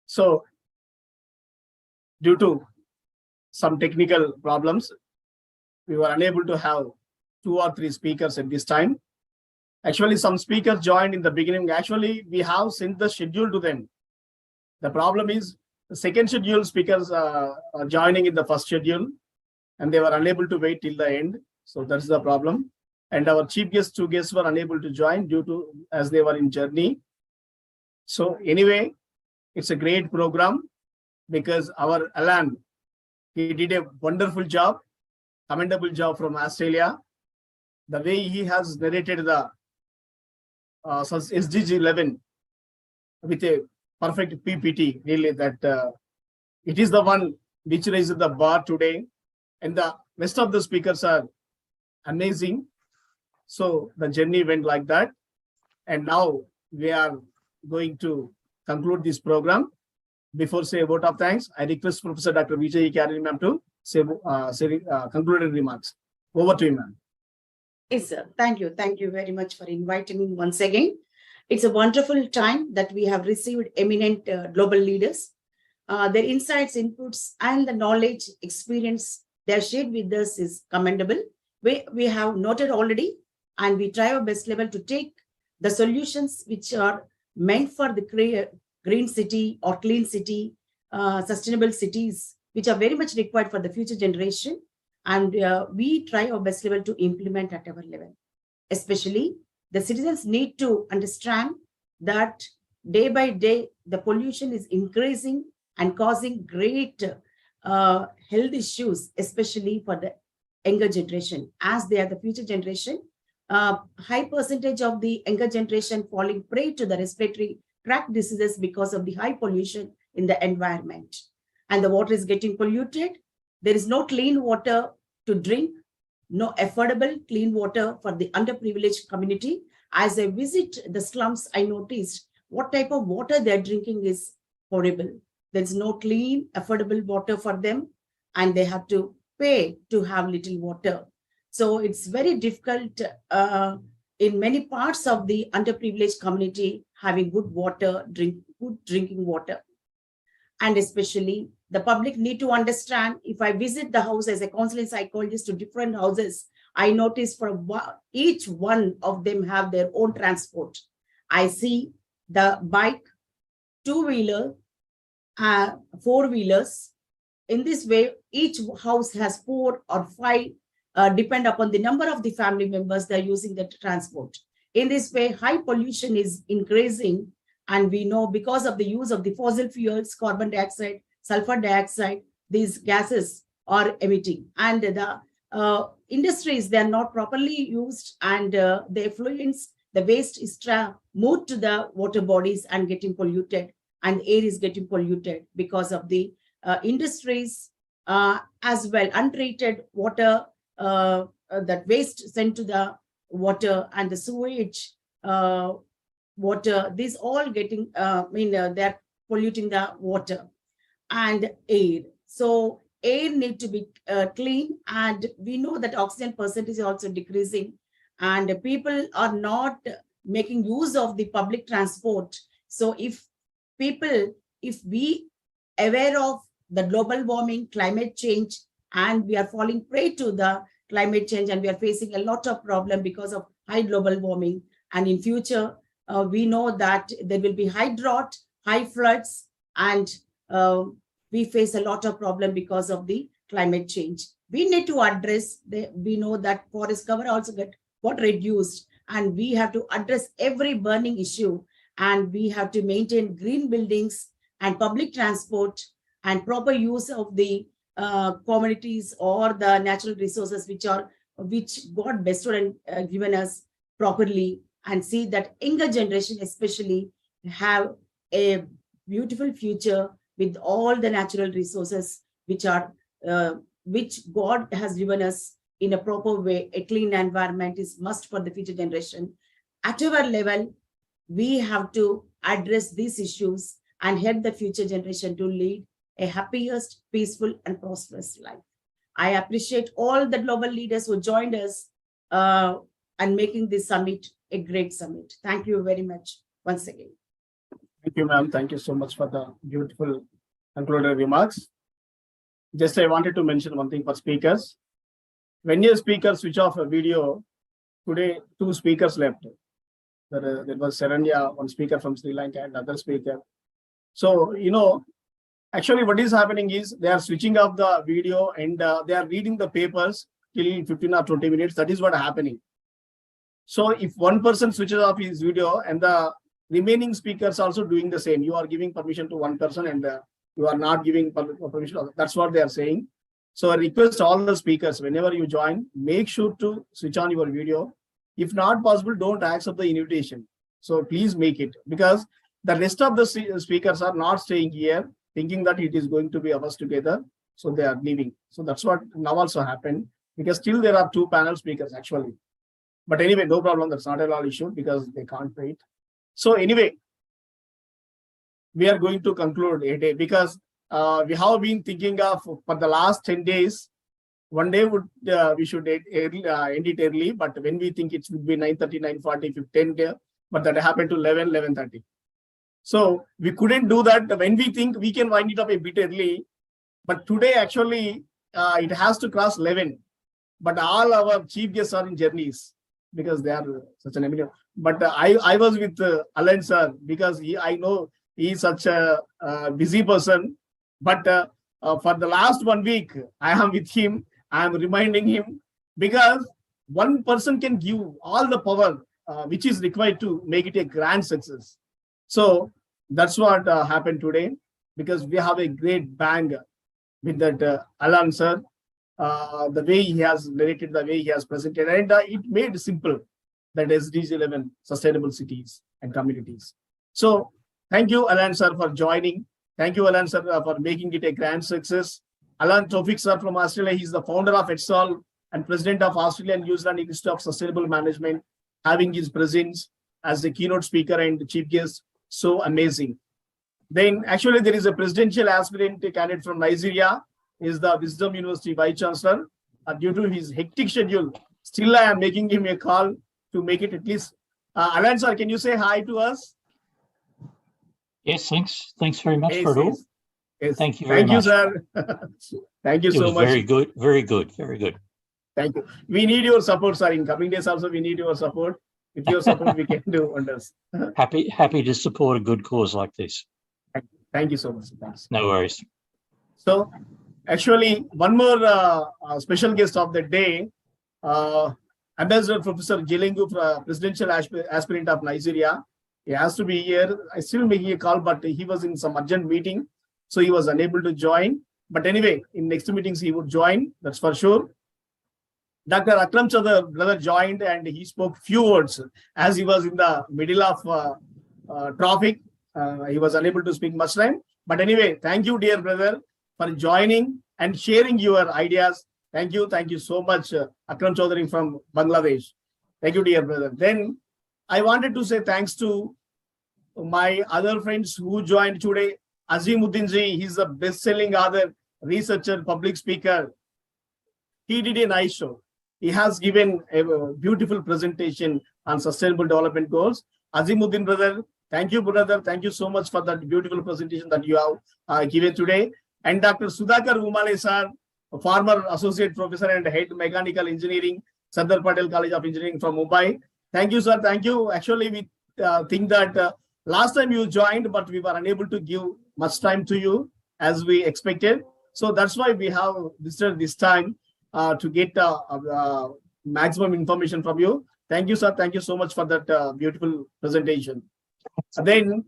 [SPEAKER 1] So, due to some technical problems, we were unable to have 2 or 3 speakers at this time. Actually, some speakers joined in the beginning. Actually, we have sent the schedule to them. The problem is the second schedule speakers are joining in the first schedule, and they were unable to wait till the end. So that's the problem. And our chief guests, 2 guests were unable to join due to as they were in journey. So anyway, it's a great program because our Alan, he did a wonderful job, commendable job from Australia. The way he has narrated the SDG 11 with a perfect PPT, really that it is the one which raises the bar today, and the rest of the speakers are amazing. So the journey went like that, and now we are going to conclude this program. Before say a vote of thanks, I request Professor Dr. Vijay Carolyn, ma'am, to say concluding remarks. Over to you, ma'am.
[SPEAKER 2] Yes, sir. Thank you. Thank you very much for inviting me once again. It's a wonderful time that we have received eminent global leaders. Their insights, inputs, and the knowledge, experience they are shared with us is commendable. We have noted already, and we try our best level to take the solutions which are meant for the green city or clean city, sustainable cities, which are very much required for the future generation. And we try our best level to implement at our level. Especially, the citizens need to understand that day by day, the pollution is increasing and causing great health issues, especially for the younger generation, as they are the future generation. High percentage of the younger generation falling prey to the respiratory tract diseases because of the high pollution in the environment. And the water is getting polluted. There is no clean water to drink, no affordable clean water for the underprivileged community. As I visit the slums, I noticed what type of water they're drinking is horrible. There's no clean, affordable water for them, and they have to pay to have little water. So it's very difficult in many parts of the underprivileged community having good water, good drinking water. And especially the public need to understand, if I visit the house as a counseling psychologist to different houses, I notice for each one of them have their own transport. I see the bike, 2-wheeler, 4-wheelers. In this way, each house has 4 or 5, depend upon the number of the family members they're using the transport. In this way, high pollution is increasing And we know because of the use of the fossil fuels, carbon dioxide, sulfur dioxide, these gases are emitting. And the industries, they are not properly used, and the effluents, the waste is moved to the water bodies and getting polluted, and air is getting polluted because of the industries as well. Untreated water, that waste sent to the water, and the sewage water, these all getting, they're polluting the water and air. So air need to be clean, and we know that oxygen percentage is also decreasing, and people are not making use of the public transport. So if we aware of the global warming, climate change, and we are falling prey to the climate change, and we are facing a lot of problem because of high global warming, and in future we know that there will be high drought, high floods, and we face a lot of problem because of the climate change. We need to address we know that forest cover also got reduced, and we have to address every burning issue, and we have to maintain green buildings and public transport and proper use of the communities or the natural resources which God bestowed and given us properly, and see that younger generation especially have a beautiful future with all the natural resources which God has given us in a proper way. A clean environment is must for the future generation. At our level, we have to address these issues and help the future generation to lead a happiest, peaceful, and prosperous life. I appreciate all the global leaders who joined us and making this summit a great summit. Thank you very much once again.
[SPEAKER 1] Thank you, ma'am. Thank you so much for the beautiful concluded remarks. Just I wanted to mention one thing for speakers. When your speaker switch off a video, today 2 speakers left. There was Seranya, one speaker from Sri Lanka, and another speaker. So, actually what is happening is they are switching off the video, and they are reading the papers till 15 or 20 minutes. That is what is happening. So if one person switches off his video and the remaining speakers also doing the same, you are giving permission to one person and you are not giving permission. That's what they are saying. So I request all the speakers, whenever you join, make sure to switch on your video. If not possible, don't accept the invitation. So please make it, because the rest of the speakers are not staying here thinking that it is going to be ours together. So they are leaving. So that's what now also happened, because still there are 2 panel speakers actually. But anyway, no problem. That's not at all issue because they can't wait. So anyway, we are going to conclude a day, because we have been thinking of for the last 10 days, one day we should end it early, but when we think it would be 9:30, 9:40, 10, but that happened to 11:30. So we couldn't do that. When we think we can wind it up a bit early, but today actually it has to cross 11. But all our chief guests are in journeys because they are such an eminent. But I was with Alan sir, because I know he is such a busy person. But for the last 1 week, I am with him. I am reminding him, because one person can give all the power which is required to make it a grand success. So that's what happened today, because we have a great bang with that Alan sir. The way he has narrated, the way he has presented, and it made simple that SDG 11 sustainable cities and communities. So thank you, Alan sir, for joining. Thank you, Alan sir, for making it a grand success. Alan Tofik sir from Australia, he's the founder of ETSOL and president of Australia and New Zealand Institute of Sustainable Management, having his presence as the keynote speaker and chief guest. So amazing. Then actually there is a presidential aspirant candidate from Nigeria, is the Wisdom University Vice Chancellor. Due to his hectic schedule, still I am making him a call to make it at least. Alan sir, can you say hi to us?
[SPEAKER 5] Yes, thanks. Thanks very much
[SPEAKER 1] Yes,
[SPEAKER 5] for it all.
[SPEAKER 1] yes.
[SPEAKER 5] Thank you very
[SPEAKER 1] Thank
[SPEAKER 5] much.
[SPEAKER 1] you, sir. Thank you
[SPEAKER 5] It
[SPEAKER 1] so
[SPEAKER 5] was
[SPEAKER 1] much.
[SPEAKER 5] very good, very good, very good.
[SPEAKER 1] Thank you. We need your support, sir. In coming days also, we need your support. With your support, we can do wonders.
[SPEAKER 5] Happy to support a good cause like this.
[SPEAKER 1] Thank you so much. Thanks.
[SPEAKER 5] No worries.
[SPEAKER 1] So, actually, one more special guest of the day, Ambassador Professor Jilengu, presidential aspirant of Nigeria. He has to be here. I still making a call, but he was in some urgent meeting, so he was unable to join. But anyway, in next meetings he would join. That's for sure. Dr. Akram Chaudhary brother joined and he spoke few words as he was in the middle of traffic. He was unable to speak much time. But anyway, thank you, dear brother, for joining and sharing your ideas. Thank you so much, Akram Chaudhary from Bangladesh. Thank you, dear brother. Then I wanted to say thanks to my other friends who joined today. Azimuddin ji, he's a best-selling author, researcher, public speaker. He did a nice show. He has given a beautiful presentation on sustainable development goals. Azimuddin brother, thank you, brother. Thank you so much for that beautiful presentation that you have given today. And Dr. Sudhakar Umale sir, a former associate professor and head mechanical engineering, Sardar Patel College of Engineering from Mumbai. Thank you, sir. Thank you. Actually, we think that last time you joined, but we were unable to give much time to you as we expected. So that's why we have visited this time to get maximum information from you. Thank you, sir. Thank you so much for that beautiful presentation. Then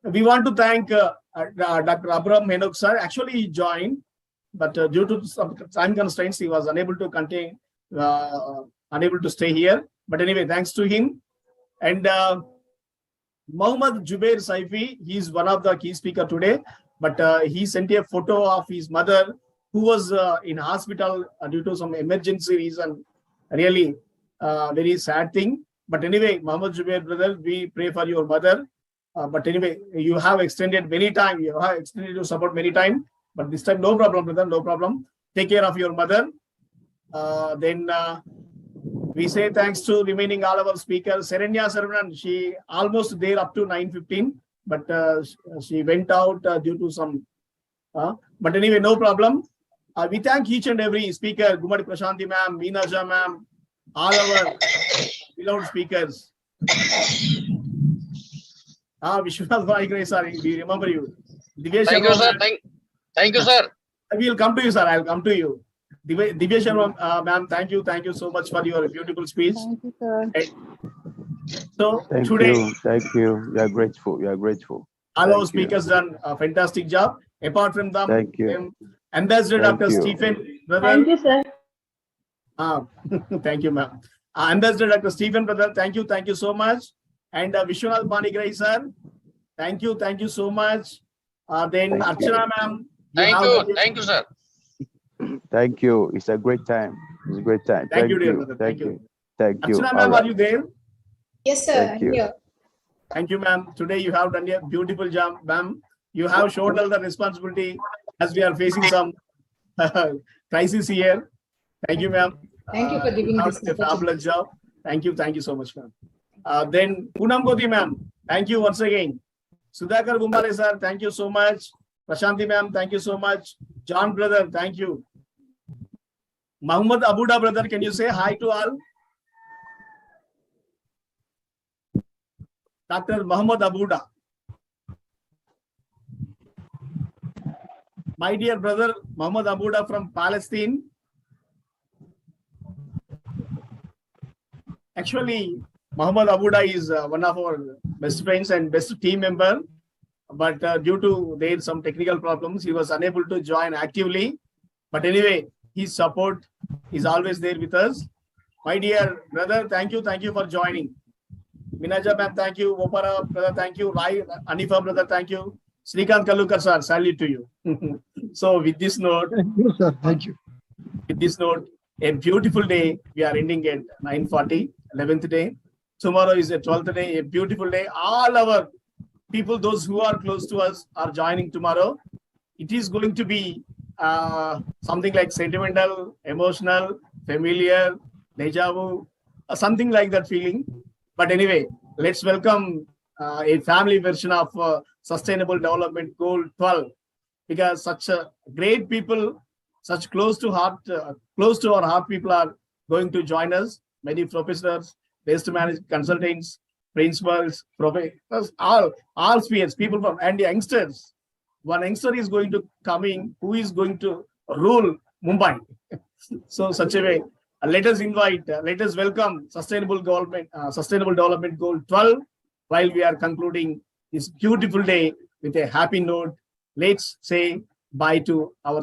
[SPEAKER 1] we want to thank Dr. Abram Henok sir. Actually, he joined, but due to some time constraints, he was unable to unable to stay here. But anyway, thanks to him. And Mohammad Jubair Saifi, he is one of the key speakers today, but he sent a photo of his mother who was in hospital due to some emergency reason. Really very sad thing. But anyway, Mohammad Jubair brother, we pray for your mother. But anyway, you have extended many times. You have extended your support many times. But this time, no problem, brother, no problem. Take care of your mother. Then we say thanks to remaining all our speakers. Serenya Saravanan, she almost there up to 9:15, but she went out due to some. But anyway, no problem. We thank each and every speaker, Gumadi Prashanti ma'am, Meenaja ma'am, all our beloved speakers. Vishwanath Vaigre, sir, we remember you.
[SPEAKER 15] Thank you, sir. Thank you, sir.
[SPEAKER 1] We will come to you, sir. I'll come to you. Divya Sharma, ma'am, thank you so much for your beautiful speech.
[SPEAKER 16] Thank you, sir.
[SPEAKER 1] So
[SPEAKER 14] Thank
[SPEAKER 1] today,
[SPEAKER 14] you. We are grateful. We are grateful.
[SPEAKER 1] all our speakers done a fantastic job. Apart from them,
[SPEAKER 14] Thank you.
[SPEAKER 1] Ambassador
[SPEAKER 14] Thank
[SPEAKER 1] Dr.
[SPEAKER 14] you.
[SPEAKER 1] Stephen, brother.
[SPEAKER 16] Thank you, sir.
[SPEAKER 1] Thank you, ma'am. Ambassador Dr. Stephen, brother, thank you so much. And Vishwanath Panigrai, sir, thank you so much. Then
[SPEAKER 14] Thank
[SPEAKER 1] Archana, ma'am.
[SPEAKER 15] Thank you, sir.
[SPEAKER 14] Thank you. It's a great time. It's a great time.
[SPEAKER 1] Thank you, dear brother.
[SPEAKER 14] Thank you. Thank you.
[SPEAKER 1] Archana,
[SPEAKER 14] All
[SPEAKER 1] ma'am,
[SPEAKER 14] right.
[SPEAKER 1] are you there?
[SPEAKER 4] Yes, sir.
[SPEAKER 14] Thank
[SPEAKER 4] I'm
[SPEAKER 14] you.
[SPEAKER 4] here.
[SPEAKER 1] Thank you, ma'am. Today you have done a beautiful job, ma'am. You have showed all the responsibility as we are facing some crisis here. Thank you, ma'am.
[SPEAKER 4] Thank you for giving
[SPEAKER 1] You have
[SPEAKER 4] this
[SPEAKER 1] done a
[SPEAKER 4] opportunity.
[SPEAKER 1] fabulous job. Thank you so much, ma'am. Then Poonam Goti, ma'am. Thank you once again. Sudhakar Gumbale, sir. Thank you so much. Prashanti, ma'am. Thank you so much. John, brother. Thank you. Muhammad Abuda, brother. Can you say hi to all? Dr. Muhammad Abuda. My dear brother, Muhammad Abuda from Palestine. Actually, Muhammad Abuda is one of our best friends and best team member. But due to there some technical problems, he was unable to join actively. But anyway, his support is always there with us. My dear brother, thank you for joining. Minaja ma'am, thank you. Opara brother, thank you. Rai Anifa brother, thank you. Srikanth Kalukar sir, salute to you. So with this note,
[SPEAKER 13] Thank you, sir. Thank you.
[SPEAKER 1] with this note, a beautiful day. We are ending at 9:40, 11th day. Tomorrow is a 12th day, a beautiful day. All our people, those who are close to us, are joining tomorrow. It is going to be something like sentimental, emotional, familiar, deja vu, something like that feeling. But anyway, let's welcome a family version of Sustainable Development Goal 12, because such great people, such close to our heart people are going to join us. Many professors, best managed consultants, principals, professors, all spheres, people from and youngsters. One youngster is going to coming who is going to rule Mumbai. So such a way, let us invite, let us welcome Sustainable Development Goal 12, while we are concluding this beautiful day with a happy note, let's say bye to our